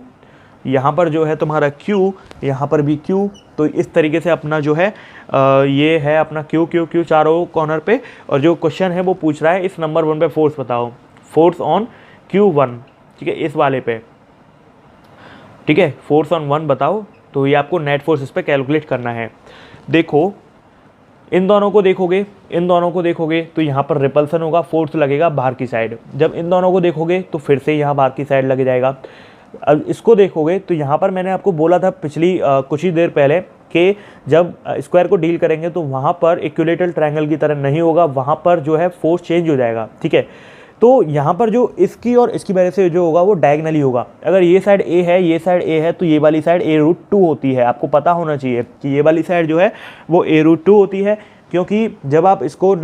यहाँ पर जो है तुम्हारा क्यू, यहाँ पर भी क्यू। तो इस तरीके से अपना जो है ये है अपना क्यू क्यू क्यू चारों कॉर्नर पे। और जो क्वेश्चन है वो पूछ रहा है इस नंबर 1 पे फोर्स बताओ, फोर्स ऑन Q1, ठीक है, इस वाले पे, ठीक है, फोर्स ऑन 1 बताओ। तो ये आपको नेट फोर्स इस पर कैलकुलेट करना है। देखो इन दोनों को देखोगे, इन दोनों को देखोगे तो यहाँ पर रिपल्सन होगा, फोर्स लगेगा बाहर की साइड। जब इन दोनों को देखोगे तो फिर से यहाँ बाहर की साइड लग जाएगा। अब इसको देखोगे तो यहाँ पर मैंने आपको बोला था पिछली कुछ ही देर पहले कि जब स्क्वायर को डील करेंगे तो वहाँ पर इक्विलेटरल ट्रायंगल की तरह नहीं होगा, वहाँ पर जो है फोर्स चेंज हो जाएगा, ठीक है। तो यहाँ पर जो इसकी और इसकी वजह से जो होगा वो डायगनली होगा। अगर ये साइड ए है, ये साइड ए है, तो ये वाली साइड A√2 होती है। आपको पता होना चाहिए कि ये वाली साइड जो है वो A√2 होती है, क्योंकि जब आप इसको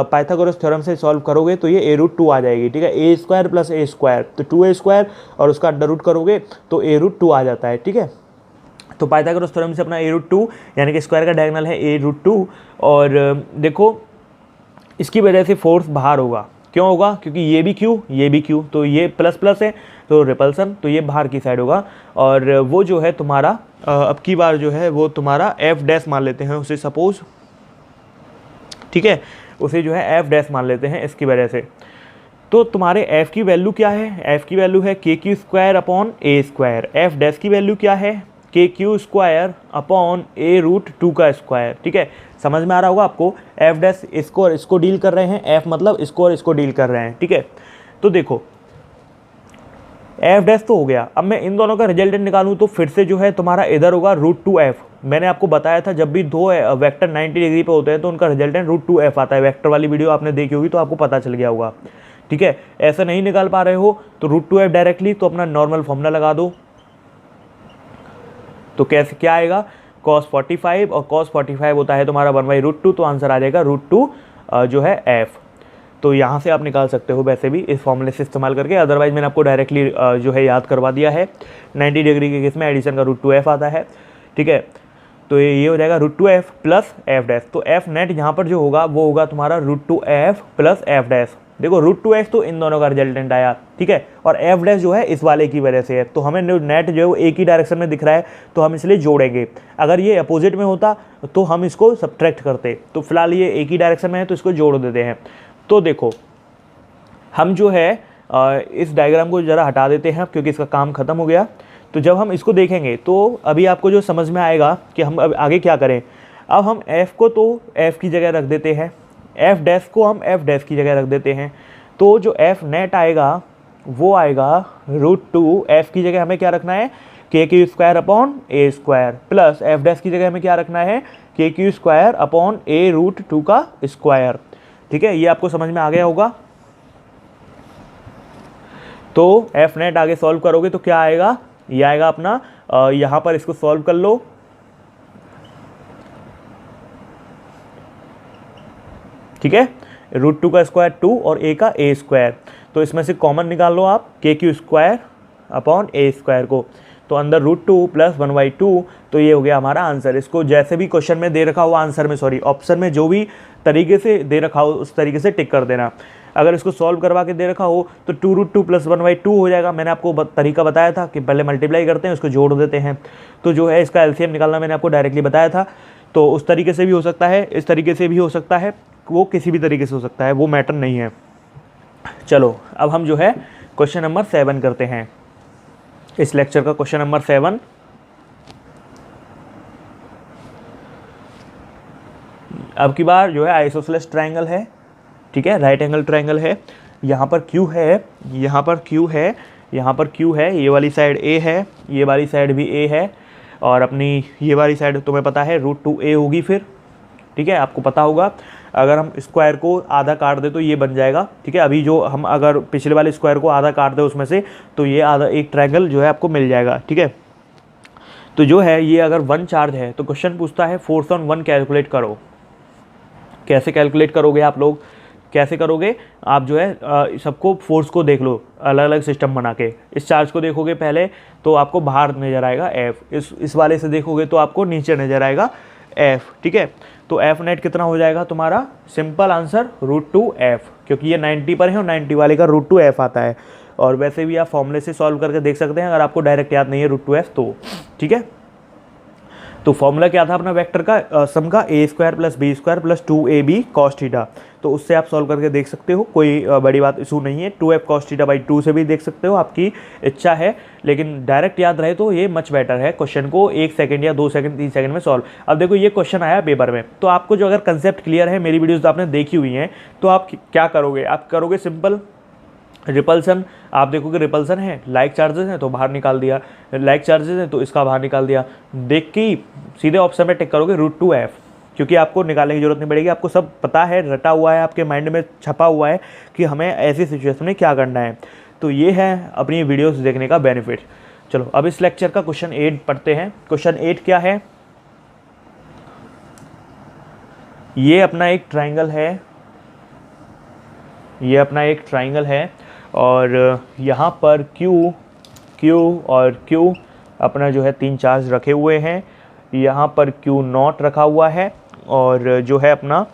पाइथागोरस थ्योरम से सॉल्व करोगे तो ये A√2 आ जाएगी, ठीक है। A² + A² तो 2A² और उसका अंडर रूट करोगे तो A√2 आ जाता है, ठीक है। तो पाइथागोरस थ्योरम से अपना A√2 यानी कि स्क्वायर का डायगोनल है A√2। और देखो इसकी वजह से फोर्स बाहर होगा। क्यों होगा? क्योंकि ये भी क्यू, ये भी क्यू, तो ये प्लस प्लस है तो रिपल्सन, तो ये बाहर की साइड होगा। और वो जो है तुम्हारा अब की बार जो है वो तुम्हारा F' मान लेते हैं उसे, सपोज, ठीक है, उसे जो है F' मान लेते हैं इसकी वजह से। तो तुम्हारे F की वैल्यू क्या है? F की वैल्यू है KQ² / A²। F' की वैल्यू क्या है? KQ² / A√2 का स्क्वायर, ठीक है। समझ में आ रहा होगा आपको? F' इसको और इसको डील कर रहे हैं, F मतलब इसको और इसको डील कर रहे हैं, ठीक है। तो देखो F' तो हो गया। अब मैं इन दोनों का रिजल्टेंट निकालूं तो फिर से जो है तुम्हारा इधर होगा √2F। मैंने आपको बताया था जब भी दो वेक्टर 90 डिग्री पे होते हैं तो उनका रिजल्टेंट √2F आता है। वेक्टर वाली वीडियो आपने देखी होगी तो आपको पता चल गया होगा, ठीक है। ऐसा नहीं निकाल पा रहे हो तो √2F डायरेक्टली, तो अपना नॉर्मल फॉर्मूला लगा दो। तो कैसे क्या आएगा? cos 45 और cos 45 होता है तुम्हारा 1/√2, तो आंसर आ जाएगा √2 जो है F। तो यहाँ से आप निकाल सकते हो वैसे भी इस फॉर्मूले से इस्तेमाल करके, अदरवाइज मैंने आपको डायरेक्टली जो है याद करवा दिया है। 90 डिग्री के केस में एडिशन का √2F आता है, ठीक है। तो ये हो जाएगा √2F + F'। तो F नेट यहाँ पर जो होगा वो होगा तुम्हारा √2F + F'। देखो √2F तो इन दोनों का रिजल्टेंट आया, ठीक है, और F' जो है इस वाले की वजह से है। तो हमें नेट जो है वो एक ही डायरेक्शन में दिख रहा है तो हम इसलिए जोड़ेंगे। अगर ये अपोजिट में होता तो हम इसको सब्ट्रैक्ट करते। तो फिलहाल ये एक ही डायरेक्शन में है तो इसको जोड़ देते हैं। तो देखो हम जो है इस डायग्राम को ज़रा हटा देते हैं क्योंकि इसका काम ख़त्म हो गया। तो जब हम इसको देखेंगे तो अभी आपको जो समझ में आएगा कि हम अब आगे क्या करें। अब हम F को तो F की जगह रख देते हैं, F' को हम F' की जगह रख देते हैं। तो जो F नेट आएगा वो आएगा √2F की जगह हमें क्या रखना है? KQ² / A² प्लस F' की जगह हमें क्या रखना है? KQ² / A√2 का स्क्वायर, ठीक है। ये आपको समझ में आ गया होगा। तो F नेट आगे सॉल्व करोगे तो क्या आएगा? ये आएगा अपना यहाँ पर इसको सॉल्व कर लो, ठीक है। √2 का स्क्वायर 2 और A का A², तो इसमें से कॉमन निकाल लो आप KQ² / A² को। तो अंदर √2 + 1/2, तो ये हो गया हमारा आंसर। इसको जैसे भी क्वेश्चन में दे रखा हुआ आंसर में, सॉरी ऑप्शन में जो भी तरीके से दे रखा हो उस तरीके से टिक कर देना। अगर इसको सॉल्व करवा के दे रखा हो तो 2√2 + 1/2 हो जाएगा। मैंने आपको तरीका बताया था कि पहले मल्टीप्लाई करते हैं उसको जोड़ देते हैं। तो जो है इसका एलसीएम निकालना मैंने आपको डायरेक्टली बताया था। तो उस तरीके से भी हो सकता है, इस तरीके से भी हो सकता है, वो किसी भी तरीके से हो सकता है, वो मैटर नहीं है। चलो अब हम जो है क्वेश्चन नंबर 7 करते हैं। इस लेक्चर का क्वेश्चन नंबर 7, अब की बार जो है आइसोसेलेस ट्रायंगल है, ठीक है, राइट एंगल ट्रायंगल है। यहाँ पर Q है, यहाँ पर Q है, यहाँ पर Q है, ये वाली साइड A है, ये वाली साइड भी A है, और अपनी ये वाली साइड तुम्हें पता है √2A होगी फिर, ठीक है, आपको पता होगा। अगर हम स्क्वायर को आधा काट दे तो ये बन जाएगा, ठीक है। अभी जो हम अगर पिछले वाले स्क्वायर को आधा काट दे उसमें से, तो ये आधा एक ट्रायंगल जो है आपको मिल जाएगा, ठीक है। तो जो है ये अगर 1 चार्ज है तो क्वेश्चन पूछता है फोर्स ऑन 1 कैलकुलेट करो। कैसे कैलकुलेट करोगे आप लोग, कैसे करोगे आप जो है सबको फोर्स को देख लो अलग अलग सिस्टम बना के। इस चार्ज को देखोगे पहले तो आपको बाहर नज़र आएगा एफ, इस वाले से देखोगे तो आपको नीचे नज़र आएगा एफ, ठीक है। तो एफ नेट कितना हो जाएगा तुम्हारा, सिंपल आंसर √2f, क्योंकि ये 90 पर है और 90 वाले का √2f आता है। और वैसे भी आप फॉर्मूले से सॉल्व करके देख सकते हैं अगर आपको डायरेक्ट याद नहीं है √2f तो, ठीक है। तो फॉर्मूला क्या था अपना वेक्टर का, सम का a² + b² + 2ab cos theta. तो उससे आप सॉल्व करके देख सकते हो, कोई बड़ी बात इशू नहीं है। 2f cos θ/2 से भी देख सकते हो, आपकी इच्छा है, लेकिन डायरेक्ट याद रहे तो ये मच बेटर है। क्वेश्चन को 1 सेकंड या 2 सेकंड 3 सेकंड में सॉल्व। अब देखो ये क्वेश्चन आया पेपर में, तो आपको जो अगर कंसेप्ट क्लियर है, मेरी वीडियोज़ आपने देखी हुई हैं, तो आप क्या करोगे, आप करोगे सिंपल रिपल्सन। आप देखोगे रिपल्सन है, लाइक चार्जेस हैं तो बाहर निकाल दिया, लाइक चार्जेस हैं तो इसका बाहर निकाल दिया। देख के सीधे ऑप्शन में टिक करोगे √2f, क्योंकि आपको निकालने की जरूरत नहीं पड़ेगी, आपको सब पता है, रटा हुआ है, आपके माइंड में छपा हुआ है कि हमें ऐसी सिचुएशन में क्या करना है। तो ये है अपनी वीडियोस देखने का बेनिफिट। चलो अब इस लेक्चर का क्वेश्चन 8 पढ़ते हैं। क्वेश्चन 8 क्या है, ये अपना एक ट्राइंगल है, ये अपना एक ट्राइंगल है और यहाँ पर Q और Q अपना जो है 3 चार्ज रखे हुए हैं। यहाँ पर Q0 रखा हुआ है और जो है अपना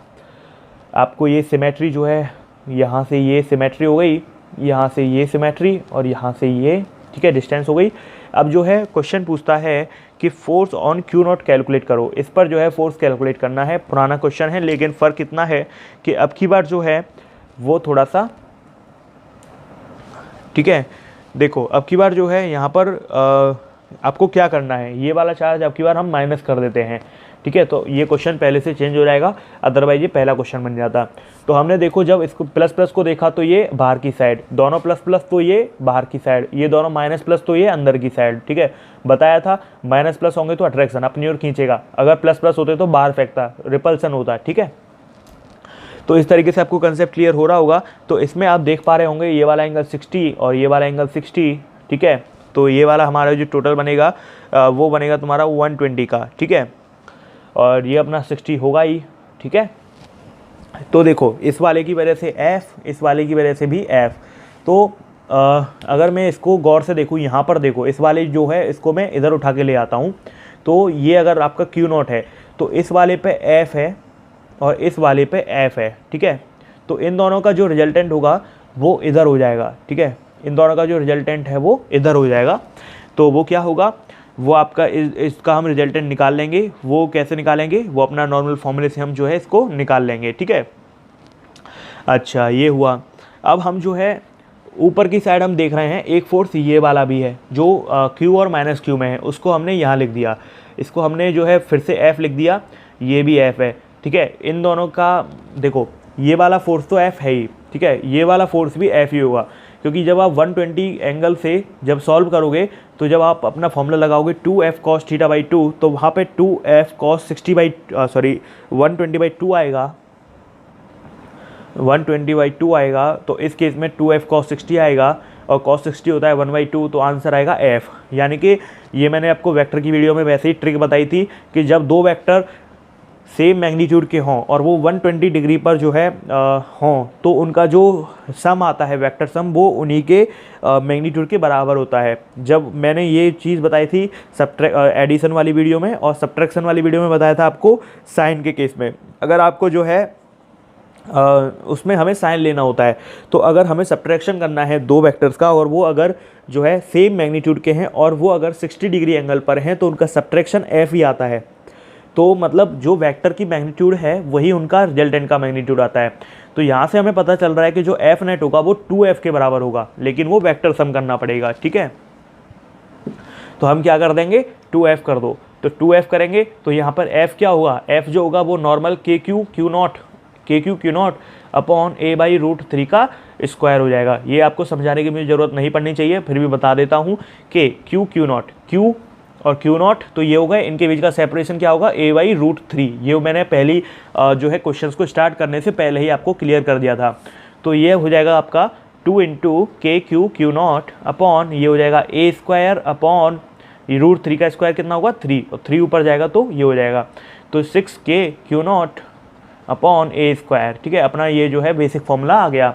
आपको ये सिमेट्री जो है, यहाँ से ये सिमेट्री हो गई, यहाँ से ये सिमेट्री और यहाँ से ये, ठीक है, डिस्टेंस हो गई। अब जो है क्वेश्चन पूछता है कि फोर्स ऑन Q0 कैलकुलेट करो। इस पर जो है फोर्स कैलकुलेट करना है। पुराना क्वेश्चन है लेकिन फ़र्क इतना है कि अब की बार जो है वो थोड़ा सा, ठीक है, देखो अब की बार जो है यहाँ पर आपको क्या करना है, ये वाला चार्ज अब की बार हम माइनस कर देते हैं, ठीक है। तो ये क्वेश्चन पहले से चेंज हो जाएगा, अदरवाइज ये पहला क्वेश्चन बन जाता। तो हमने देखो जब इसको प्लस प्लस को देखा तो ये बाहर की साइड, दोनों प्लस प्लस तो ये बाहर की साइड, ये दोनों माइनस प्लस तो ये अंदर की साइड, ठीक है। बताया था माइनस प्लस होंगे तो अट्रैक्शन अपनी ओर खींचेगा, अगर प्लस प्लस होते तो बाहर फेंकता, रिपल्सन होता, ठीक है। तो इस तरीके से आपको कंसेप्ट क्लियर हो रहा होगा। तो इसमें आप देख पा रहे होंगे ये वाला एंगल 60 और ये वाला एंगल 60, ठीक है। तो ये वाला हमारा जो टोटल बनेगा वो बनेगा तुम्हारा 120 का, ठीक है। और ये अपना 60 होगा ही, ठीक है। तो देखो इस वाले की वजह से F, इस वाले की वजह से भी F। तो अगर मैं इसको गौर से देखूँ, यहाँ पर देखो इस वाले जो है इसको मैं इधर उठा के ले आता हूँ। तो ये अगर आपका Q0 है तो इस वाले पे F है और इस वाले पे F है, ठीक है। तो इन दोनों का जो रिजल्टेंट होगा वो इधर हो जाएगा, ठीक है। इन दोनों का जो रिजल्टेंट है वो इधर हो जाएगा। तो वो क्या होगा, वो आपका इसका हम रिजल्टेंट निकाल लेंगे। वो कैसे निकालेंगे, वो अपना नॉर्मल फॉर्मूले से हम जो है इसको निकाल लेंगे, ठीक है। अच्छा ये हुआ। अब हम जो है ऊपर की साइड हम देख रहे हैं एक फोर्स ये वाला भी है जो Q और -Q में है, उसको हमने यहाँ लिख दिया। इसको हमने जो है फिर से F लिख दिया, ये भी F है, ठीक है। इन दोनों का देखो ये वाला फोर्स तो F है ही, ठीक है, ये वाला फोर्स भी F ही होगा, क्योंकि जब आप 120 एंगल से जब सॉल्व करोगे तो जब आप अपना फॉर्मूला लगाओगे 2f cos θ/2 तो वहाँ पे 2f cos 120/2 आएगा, 120/2 आएगा। तो इस केस में 2f cos 60 आएगा और cos 60 होता है 1/2, तो आंसर आएगा f। यानी कि ये मैंने आपको वेक्टर की वीडियो में वैसे ही ट्रिक बताई थी कि जब दो वेक्टर सेम मैग्नीट्यूड के हों और वो 120 डिग्री पर जो है हों तो उनका जो सम आता है वेक्टर सम वो उन्हीं के मैग्नीट्यूड के बराबर होता है। जब मैंने ये चीज़ बताई थी एडिशन वाली वीडियो में और सब्ट्रैक्शन वाली वीडियो में बताया था आपको साइन के केस में। अगर आपको जो है उसमें हमें साइन लेना होता है, तो अगर हमें सब्ट्रैक्शन करना है दो वेक्टर्स का और वो अगर जो है सेम मैग्नीट्यूड के हैं और वो अगर 60 डिग्री एंगल पर हैं तो उनका सब्ट्रैक्शन f ही आता है। तो मतलब जो वेक्टर की मैग्नीट्यूड है वही उनका रिजल्टेंट का मैग्नीट्यूड आता है। तो यहाँ से हमें पता चल रहा है कि जो f नेट होगा वो 2f के बराबर होगा, लेकिन वो वेक्टर सम करना पड़ेगा, ठीक है। तो हम क्या कर देंगे, 2f कर दो। तो 2f करेंगे तो यहाँ पर f क्या होगा, f जो होगा वो नॉर्मल KQ अपॉन a/√3 का स्क्वायर हो जाएगा। ये आपको समझाने की मुझे ज़रूरत नहीं पड़नी चाहिए, फिर भी बता देता हूँ कि Q और Q0, तो ये हो गए, इनके बीच का सेपरेशन क्या होगा, a/√3। ये मैंने पहली जो है क्वेश्चन को स्टार्ट करने से पहले ही आपको क्लियर कर दिया था। तो ये हो जाएगा आपका 2 × KQ Q0 अपॉन ये हो जाएगा a² अपॉन √3 का स्क्वायर कितना होगा 3, और 3 ऊपर जाएगा तो ये हो जाएगा, तो 6K Q0 अपॉन a²। ठीक है, अपना ये जो है बेसिक फॉर्मूला आ गया,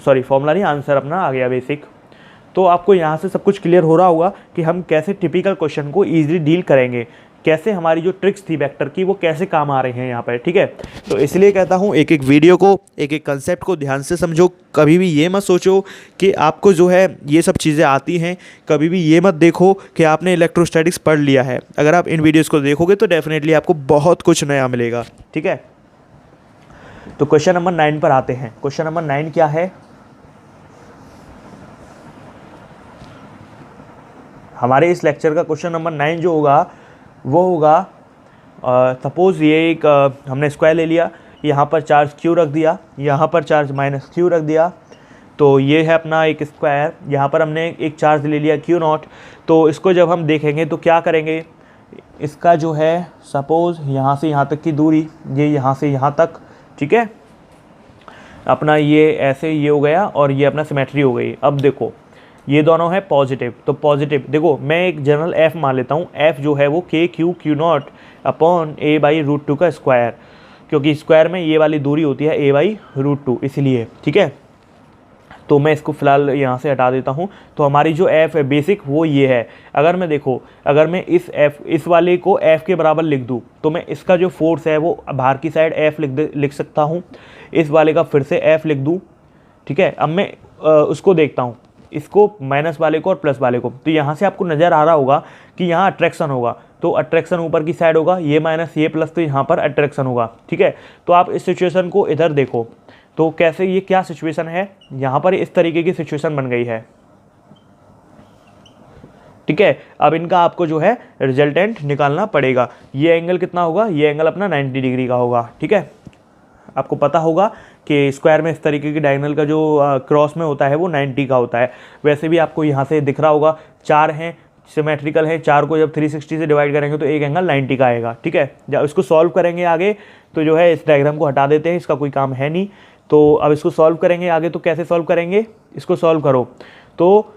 सॉरी फॉर्मूला नहीं, आंसर अपना आ गया बेसिक। तो आपको यहाँ से सब कुछ क्लियर हो रहा होगा कि हम कैसे टिपिकल क्वेश्चन को ईजिली डील करेंगे, कैसे हमारी जो ट्रिक्स थी वेक्टर की वो कैसे काम आ रहे हैं यहाँ पर। ठीक है, तो इसलिए कहता हूँ एक एक वीडियो को, एक एक कंसेप्ट को ध्यान से समझो। कभी भी ये मत सोचो कि आपको जो है ये सब चीज़ें आती हैं, कभी भी ये मत देखो कि आपने इलेक्ट्रोस्टैटिक्स पढ़ लिया है। अगर आप इन वीडियोज़ को देखोगे तो डेफिनेटली आपको बहुत कुछ नया मिलेगा। ठीक है, तो क्वेश्चन नंबर 9 पर आते हैं। क्वेश्चन नंबर 9 क्या है, हमारे इस लेक्चर का क्वेश्चन नंबर 9 जो होगा वो होगा, सपोज़ ये एक हमने स्क्वायर ले लिया, यहाँ पर चार्ज Q रख दिया, यहाँ पर चार्ज -Q रख दिया, तो ये है अपना एक स्क्वायर। यहाँ पर हमने एक चार्ज ले लिया Q0। तो इसको जब हम देखेंगे तो क्या करेंगे, इसका जो है सपोज़ यहाँ से यहाँ तक की दूरी, ये यहाँ से यहाँ तक, ठीक है, अपना ये ऐसे ये हो गया और ये अपना सिमेट्री हो गई। अब देखो ये दोनों है पॉजिटिव, तो पॉजिटिव देखो मैं एक जनरल f मान लेता हूँ, f जो है वो KQ Q0 अपॉन a/√2 का स्क्वायर, क्योंकि स्क्वायर में ये वाली दूरी होती है a/√2 इसलिए। ठीक है, तो मैं इसको फ़िलहाल यहाँ से हटा देता हूँ। तो हमारी जो f है बेसिक वो ये है। अगर मैं देखो, अगर मैं इस वाले को f के बराबर लिख दूँ तो मैं इसका जो फोर्स है वो बाहर की साइड f लिख सकता हूँ, इस वाले का फिर से f लिख दूँ। ठीक है, अब मैं उसको देखता हूँ, इसको माइनस वाले को और प्लस वाले को, तो यहाँ से आपको नज़र आ रहा होगा कि यहाँ अट्रैक्शन होगा, तो अट्रैक्शन ऊपर की साइड होगा, ये माइनस ये प्लस, तो यहाँ पर अट्रैक्शन होगा। ठीक है, तो आप इस सिचुएशन को इधर देखो, तो कैसे, ये क्या सिचुएशन है, यहाँ पर इस तरीके की सिचुएशन बन गई है। ठीक है, अब इनका आपको जो है रिजल्टेंट निकालना पड़ेगा। ये एंगल कितना होगा, ये एंगल अपना 90 डिग्री का होगा। ठीक है, आपको पता होगा कि स्क्वायर में इस तरीके की डायगोनल का जो क्रॉस में होता है वो 90 का होता है। वैसे भी आपको यहाँ से दिख रहा होगा, 4 हैं, सिमेट्रिकल है, 4 को जब 360 से डिवाइड करेंगे तो एक एंगल 90 का आएगा। ठीक है, जब इसको सॉल्व करेंगे आगे तो जो है इस डायग्राम को हटा देते हैं, इसका कोई काम है नहीं। तो अब इसको सॉल्व करेंगे आगे, तो कैसे सॉल्व करेंगे, इसको सॉल्व करो तो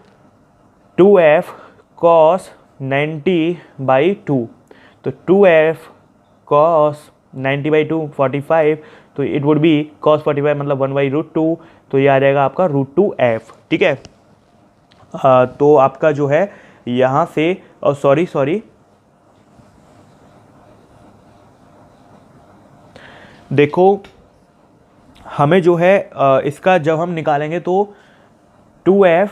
2f cos 90/2, तो 2f cos 90/2 45, तो इट वुड बी cos 45 मतलब 1/√2, तो ये आ जाएगा आपका √2f। ठीक है, तो आपका जो है यहाँ से, और सॉरी देखो हमें जो है इसका जब हम निकालेंगे तो 2f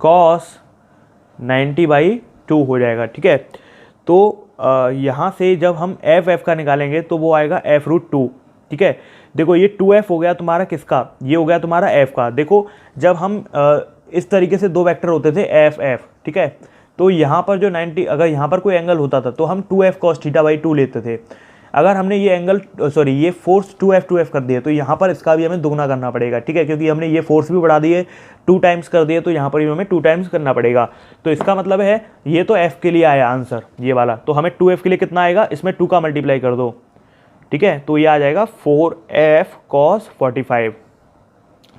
cos 90/2 हो जाएगा। ठीक है, तो यहाँ से जब हम f का निकालेंगे तो वो आएगा f√2। ठीक है, देखो ये 2f हो गया तुम्हारा किसका, ये हो गया तुम्हारा f का। देखो जब हम इस तरीके से दो वेक्टर होते थे f, ठीक है, तो यहाँ पर जो 90, अगर यहाँ पर कोई एंगल होता था तो हम 2f cos θ/2 लेते थे। अगर हमने ये एंगल ये फोर्स 2f कर दिए तो यहाँ पर इसका भी हमें दुगना करना पड़ेगा। ठीक है, क्योंकि हमने ये फोर्स भी बढ़ा दिए, 2 टाइम्स कर दिए, तो यहाँ पर भी हमें 2 टाइम्स करना पड़ेगा। तो इसका मतलब है ये तो f के लिए आया आंसर ये वाला, तो हमें 2f के लिए कितना आएगा, इसमें 2 का मल्टीप्लाई कर दो। ठीक है, तो ये आ जाएगा 4f cos 45।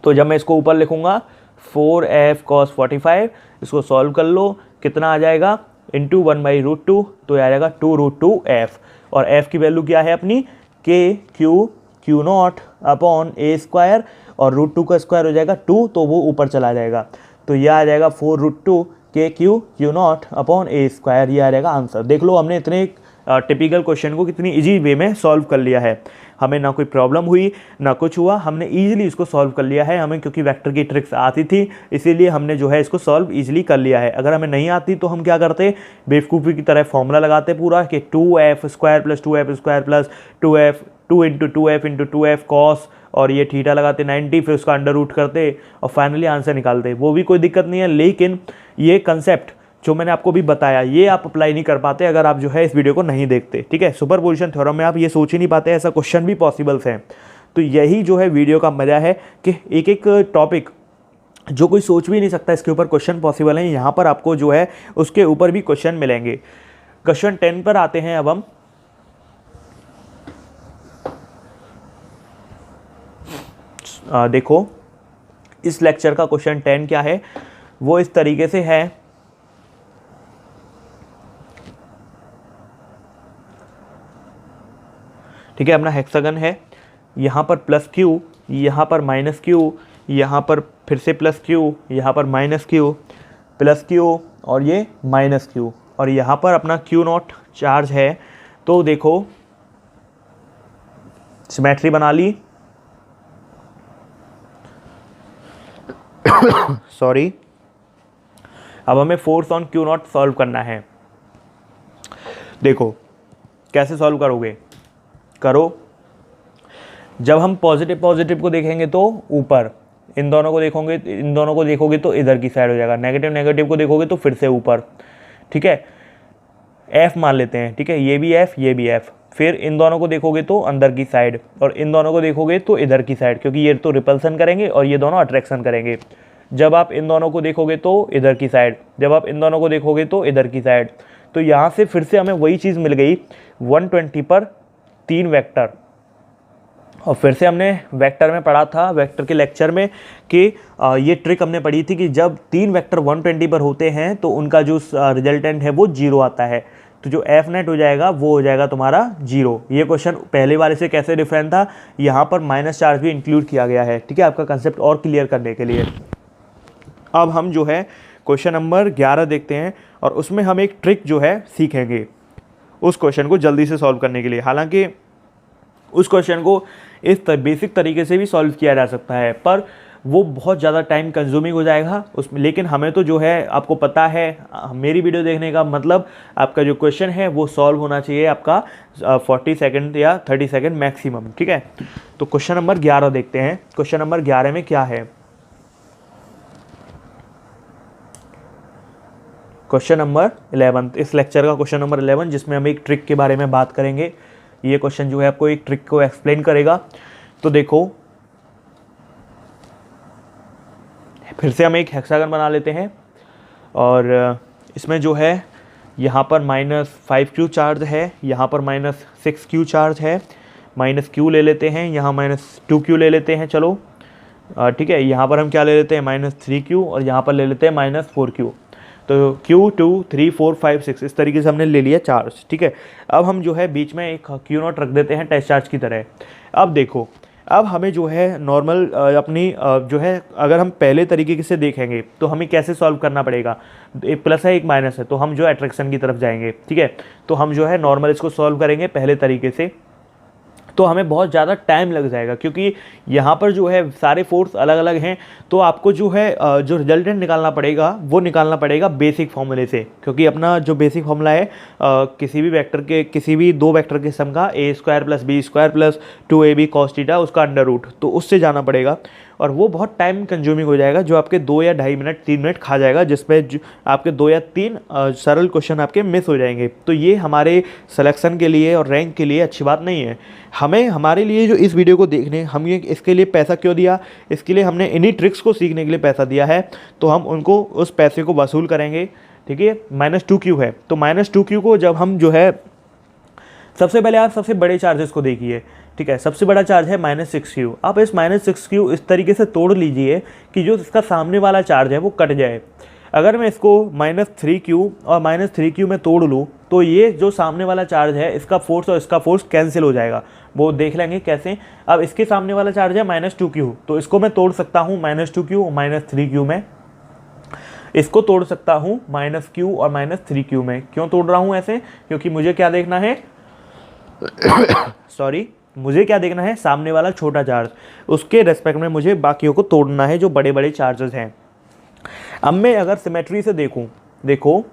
तो जब मैं इसको ऊपर लिखूंगा 4f cos 45, इसको सॉल्व कर लो, कितना आ जाएगा, इंटू 1/√2, तो ये आ जाएगा 2√2f। और f की वैल्यू क्या है अपनी, KQ Q0 अपॉन a², और √2 का स्क्वायर हो जाएगा 2, तो वो ऊपर चला जाएगा, तो यह आ जाएगा 4√2 KQ Q0 अपॉन a²। ये आ जाएगा आंसर। देख लो हमने इतने टिपिकल क्वेश्चन को कितनी इजी वे में सॉल्व कर लिया है, हमें ना कोई प्रॉब्लम हुई ना कुछ हुआ, हमने इजीली इसको सॉल्व कर लिया है। हमें क्योंकि वेक्टर की ट्रिक्स आती थी इसीलिए हमने जो है इसको सॉल्व इजीली कर लिया है। अगर हमें नहीं आती तो हम क्या करते, बेवकूफ़ी की तरह फॉर्मूला लगाते पूरा कि 2f² + 2f² + 2 × 2f × 2f cos, और ये थीटा लगाते 90, फिर उसका अंडर रूट करते और फाइनली आंसर निकालते, वो भी कोई दिक्कत नहीं है। लेकिन ये कंसेप्ट जो मैंने आपको भी बताया ये आप अप्लाई नहीं कर पाते अगर आप जो है इस वीडियो को नहीं देखते। ठीक है, सुपरपोजिशन थ्योरम में आप ये सोच ही नहीं पाते, ऐसा क्वेश्चन भी पॉसिबल्स हैं। तो यही जो है वीडियो का मज़ा है कि एक एक टॉपिक जो कोई सोच भी नहीं सकता इसके ऊपर क्वेश्चन पॉसिबल है, यहाँ पर आपको जो है उसके ऊपर भी क्वेश्चन मिलेंगे। क्वेश्चन 10 पर आते हैं अब हम। देखो इस लेक्चर का क्वेश्चन 10 क्या है, वो इस तरीके से है। ठीक है, अपना हेक्सागन है, यहाँ पर प्लस क्यू, यहाँ पर माइनस क्यू, यहाँ पर फिर से प्लस क्यू, यहाँ पर माइनस क्यू, प्लस क्यू और ये माइनस क्यू, और यहाँ पर अपना क्यू नॉट चार्ज है। तो देखो सिमेट्री बना ली सॉरी। अब हमें force on Q not solve करना है। देखो कैसे सॉल्व करोगे, करो, जब हम पॉजिटिव पॉजिटिव को देखेंगे तो ऊपर, इन दोनों को देखोगे तो इधर की साइड हो जाएगा, नेगेटिव नेगेटिव को देखोगे तो फिर से ऊपर। ठीक है, एफ मान लेते हैं। ठीक है, ये भी एफ, ये भी एफ। फिर इन दोनों को देखोगे तो अंदर की साइड, और इन दोनों को देखोगे तो इधर की साइड, क्योंकि ये तो रिपल्सन करेंगे और ये दोनों अट्रैक्शन करेंगे। जब आप इन दोनों को देखोगे तो इधर की साइड, जब आप इन दोनों को देखोगे तो इधर की साइड। तो यहाँ से फिर से हमें वही चीज़ मिल गई, 120 पर 3 वेक्टर। और फिर से हमने वेक्टर में पढ़ा था, वेक्टर के लेक्चर में, कि ये ट्रिक हमने पढ़ी थी कि जब 3 वेक्टर 120 पर होते हैं तो उनका जो रिजल्टेंट है वो 0 आता है। तो जो एफ नेट हो जाएगा वो हो जाएगा तुम्हारा 0। ये क्वेश्चन पहले वाले से कैसे डिफरेंट था, यहाँ पर माइनस चार्ज भी इंक्लूड किया गया है। ठीक है, आपका कंसेप्ट और क्लियर करने के लिए। अब हम जो है क्वेश्चन नंबर 11 देखते हैं, और उसमें हम एक ट्रिक जो है सीखेंगे उस क्वेश्चन को जल्दी से सॉल्व करने के लिए। हालांकि उस क्वेश्चन को इस बेसिक तरीके से भी सॉल्व किया जा सकता है, पर वो बहुत ज़्यादा टाइम कंज्यूमिंग हो जाएगा उसमें। लेकिन हमें तो जो है, आपको पता है मेरी वीडियो देखने का मतलब, आपका जो क्वेश्चन है वो सॉल्व होना चाहिए आपका 40 सेकंड या 30 सेकंड मैक्सिमम। ठीक है, तो क्वेश्चन नंबर 11 देखते हैं। क्वेश्चन नंबर 11 में क्या है, क्वेश्चन नंबर 11, इस लेक्चर का क्वेश्चन नंबर 11, जिसमें हम एक ट्रिक के बारे में बात करेंगे। ये क्वेश्चन जो है आपको एक ट्रिक को एक्सप्लेन करेगा। तो देखो फिर से हम एक हेक्सागन बना लेते हैं, और इसमें जो है यहाँ पर -5Q चार्ज है, यहाँ पर -6Q चार्ज है, -Q ले लेते हैं, यहाँ -2Q ले लेते हैं। चलो ठीक है, यहाँ पर हम क्या ले लेते हैं, -3Q, और यहाँ पर ले लेते हैं -4Q। तो Q 2 3 4 5 6 इस तरीके से हमने ले लिया चार्ज। ठीक है, अब हम जो है बीच में एक Q नॉट रख देते हैं टेस्ट चार्ज की तरह। अब देखो, अब हमें जो है नॉर्मल अपनी जो है, अगर हम पहले तरीके से देखेंगे तो हमें कैसे सॉल्व करना पड़ेगा, एक प्लस है एक माइनस है, तो हम जो है अट्रैक्शन की तरफ जाएंगे। ठीक है, तो हम जो है नॉर्मल इसको सॉल्व करेंगे पहले तरीके से, तो हमें बहुत ज़्यादा टाइम लग जाएगा, क्योंकि यहाँ पर जो है सारे फोर्स अलग अलग हैं। तो आपको जो है जो रिजल्टेंट निकालना पड़ेगा वो निकालना पड़ेगा बेसिक फॉर्मूले से, क्योंकि अपना जो बेसिक फॉर्मूला है किसी भी वेक्टर के, किसी भी 2 वेक्टर के सम का a² + b² + 2ab cos theta उसका अंडर रूट, तो उससे जाना पड़ेगा। और वो बहुत टाइम कंज्यूमिंग हो जाएगा, जो आपके 2 या ढाई मिनट 3 मिनट खा जाएगा, जिसमें आपके 2 या 3 सरल क्वेश्चन आपके मिस हो जाएंगे। तो ये हमारे सिलेक्शन के लिए और रैंक के लिए अच्छी बात नहीं है। हमें, हमारे लिए जो इस वीडियो को देखने, हम ये इसके लिए पैसा क्यों दिया, इसके लिए हमने इन्हीं ट्रिक्स को सीखने के लिए पैसा दिया है, तो हम उनको उस पैसे को वसूल करेंगे। ठीक है, -2Q है, तो -2Q को जब हम जो है, सबसे पहले आप सबसे बड़े चार्जेस को देखिए। ठीक है, सबसे बड़ा चार्ज है -6Q। आप इस -6Q इस तरीके से तोड़ लीजिए कि जो इसका सामने वाला चार्ज है वो कट जाए। अगर मैं इसको -3Q और -3Q में तोड़ लूँ तो ये जो सामने वाला चार्ज है, इसका फोर्स और इसका फोर्स कैंसिल हो जाएगा। वो देख लेंगे कैसे। अब इसके सामने वाला चार्ज है -2Q, तो इसको मैं तोड़ सकता हूँ -2Q और -3Q में। इसको तोड़ सकता हूँ -Q और -3Q में। क्यों तोड़ रहा हूँ ऐसे, क्योंकि मुझे क्या देखना है सॉरी, मुझे क्या देखना है, सामने वाला छोटा चार्ज, उसके रेस्पेक्ट में मुझे बाकियों को तोड़ना है जो बड़े बड़े चार्जेस हैं। अब मैं अगर सिमेट्री से देखूं, देखो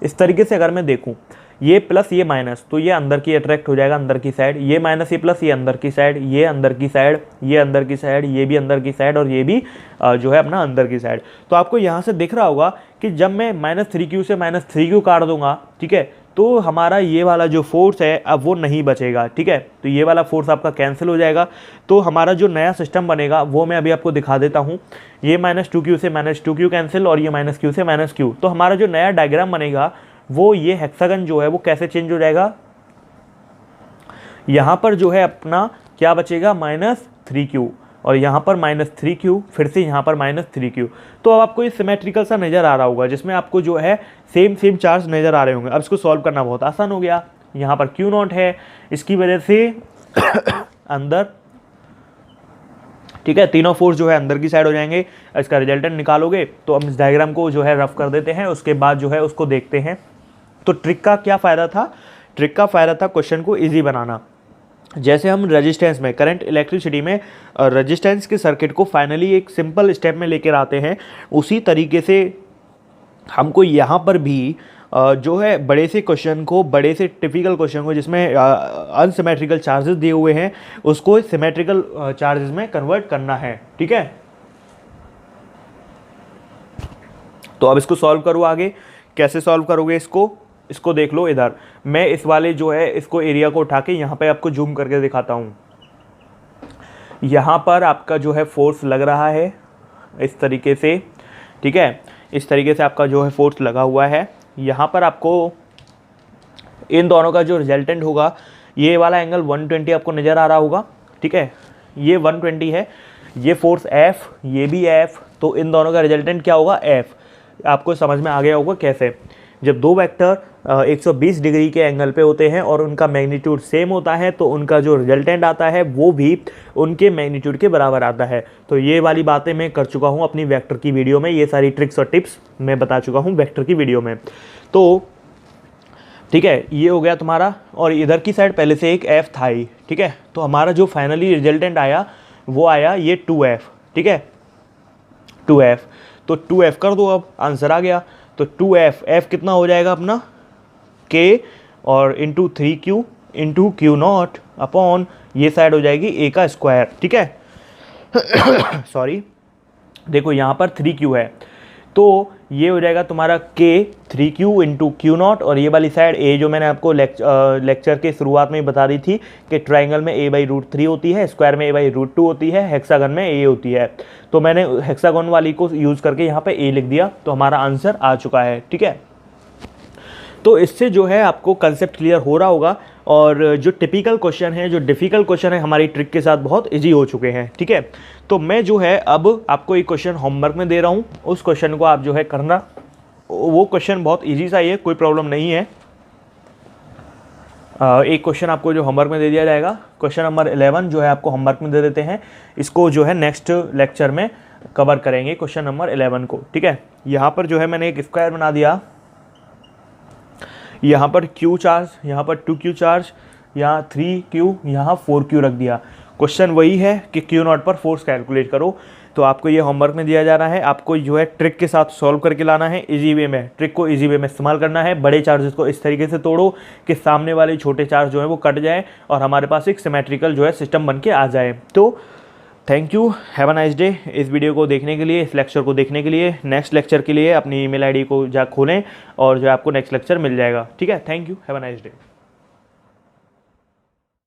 इस तरीके से अगर मैं देखूं, ये प्लस ये माइनस, तो ये अंदर की अट्रैक्ट हो जाएगा, अंदर की साइड, ये माइनस ये प्लस, ये अंदर की साइड, ये अंदर की साइड, ये अंदर की साइड, ये भी अंदर की साइड, और ये भी जो है अपना अंदर की साइड। तो आपको यहाँ से दिख रहा होगा कि जब मैं -3Q से -3Q काट दूंगा, ठीक है, तो हमारा ये वाला जो फोर्स है अब वो नहीं बचेगा, ठीक है। तो ये वाला फोर्स आपका कैंसिल हो जाएगा। तो हमारा जो नया सिस्टम बनेगा वो मैं अभी आपको दिखा देता हूँ। ये -2q से -2q कैंसिल और ये -q से -q। तो हमारा जो नया डायग्राम बनेगा वो ये हेक्सागन जो है वो कैसे चेंज हो जाएगा, यहाँ पर जो है अपना क्या बचेगा -3q और यहाँ पर -3q, फिर से यहाँ पर -3q। तो अब आपको ये सिमेट्रिकल सा नज़र आ रहा होगा जिसमें आपको जो है सेम चार्ज नज़र आ रहे होंगे। अब इसको सॉल्व करना बहुत आसान हो गया। यहाँ पर Q0 है, इसकी वजह से अंदर, ठीक है, तीनों फोर्स जो है अंदर की साइड हो जाएंगे। इसका रिजल्टेंट निकालोगे तो हम इस डायग्राम को जो है रफ कर देते हैं, उसके बाद जो है उसको देखते हैं। तो ट्रिक का क्या फ़ायदा था? ट्रिक का फ़ायदा था क्वेश्चन को ईजी बनाना। जैसे हम रेजिस्टेंस में, करंट इलेक्ट्रिसिटी में रेजिस्टेंस के सर्किट को फाइनली एक सिंपल स्टेप में लेकर आते हैं, उसी तरीके से हमको यहाँ पर भी जो है बड़े से क्वेश्चन को, बड़े से टिपिकल क्वेश्चन को जिसमें अनसिमेट्रिकल चार्जेस दिए हुए हैं उसको सिमेट्रिकल चार्जेस में कन्वर्ट करना है, ठीक है। तो अब इसको सॉल्व करो आगे। कैसे सॉल्व करोगे इसको देख लो। इधर मैं इस वाले जो है इसको एरिया को उठा के यहाँ पे आपको जूम करके दिखाता हूँ। यहाँ पर आपका जो है फोर्स लग रहा है इस तरीके से, ठीक है, इस तरीके से आपका जो है फोर्स लगा हुआ है। यहाँ पर आपको इन दोनों का जो रिजल्टेंट होगा, ये वाला एंगल 120 आपको नज़र आ रहा होगा, ठीक है, ये 120 है, ये फोर्स F, ये भी F, तो इन दोनों का रिजल्टेंट क्या होगा F। आपको समझ में आ गया होगा कैसे। जब दो वेक्टर 120 डिग्री के एंगल पे होते हैं और उनका मैग्नीट्यूड सेम होता है तो उनका जो रिजल्टेंट आता है वो भी उनके मैग्नीट्यूड के बराबर आता है। तो ये वाली बातें मैं कर चुका हूँ अपनी वेक्टर की वीडियो में, ये सारी ट्रिक्स और टिप्स मैं बता चुका हूँ वेक्टर की वीडियो में। तो ठीक है, ये हो गया तुम्हारा। और इधर की साइड पहले से एक F था ही, ठीक है। तो हमारा जो फाइनली रिजल्टेंट आया वो आया ये 2F, ठीक है, 2F। तो 2F कर दो, अब आंसर आ गया। तो 2F कितना हो जाएगा अपना K और into 3Q into Q0 upon ये साइड हो जाएगी A का स्क्वायर, ठीक है। सॉरी, देखो यहाँ पर 3Q है तो ये हो जाएगा तुम्हारा K 3Q इंटू Q0 और ये वाली साइड A, जो मैंने आपको लेक्चर के शुरुआत में ही बता दी थी कि ट्राइंगल में A/√3 होती है, स्क्वायर में A/√2 होती है, हेक्सागन में A होती है। तो मैंने हेक्सागन वाली को यूज़ करके यहाँ पे A लिख दिया, तो हमारा आंसर आ चुका है, ठीक है। तो इससे जो है आपको कंसेप्ट क्लियर हो रहा होगा और जो टिपिकल क्वेश्चन है, जो डिफ़िकल्ट क्वेश्चन है, हमारी ट्रिक के साथ बहुत इजी हो चुके हैं, ठीक है। तो मैं जो है अब आपको एक क्वेश्चन होमवर्क में दे रहा हूँ, उस क्वेश्चन को आप जो है करना। वो क्वेश्चन बहुत इजी सा ही है, कोई प्रॉब्लम नहीं है। एक क्वेश्चन आपको जो होमवर्क में दे दिया जाएगा, क्वेश्चन नंबर 11 जो है आपको होमवर्क में दे देते हैं। इसको जो है नेक्स्ट लेक्चर में कवर करेंगे क्वेश्चन नंबर 11 को, ठीक है। यहाँ पर जो है मैंने एक स्क्वायर बना दिया, यहाँ पर Q चार्ज, यहाँ पर 2Q चार्ज, यहाँ 3Q, यहाँ 4Q रख दिया। क्वेश्चन वही है कि Q0 पर फोर्स कैलकुलेट करो। तो आपको ये होमवर्क में दिया जा रहा है, आपको जो है ट्रिक के साथ सॉल्व करके लाना है इजी वे में, ट्रिक को इजी वे में इस्तेमाल करना है। बड़े चार्जेस को इस तरीके से तोड़ो कि सामने वाले छोटे चार्ज जो है वो कट जाए और हमारे पास एक सिमेट्रिकल जो है सिस्टम बन के आ जाए। तो thank you, have a nice day. इस वीडियो को देखने के लिए, इस लेक्चर को देखने के लिए, नेक्स्ट लेक्चर के लिए अपनी ईमेल आईडी को जा खोलें और जो आपको नेक्स्ट लेक्चर मिल जाएगा, ठीक है। Thank you, have a nice day.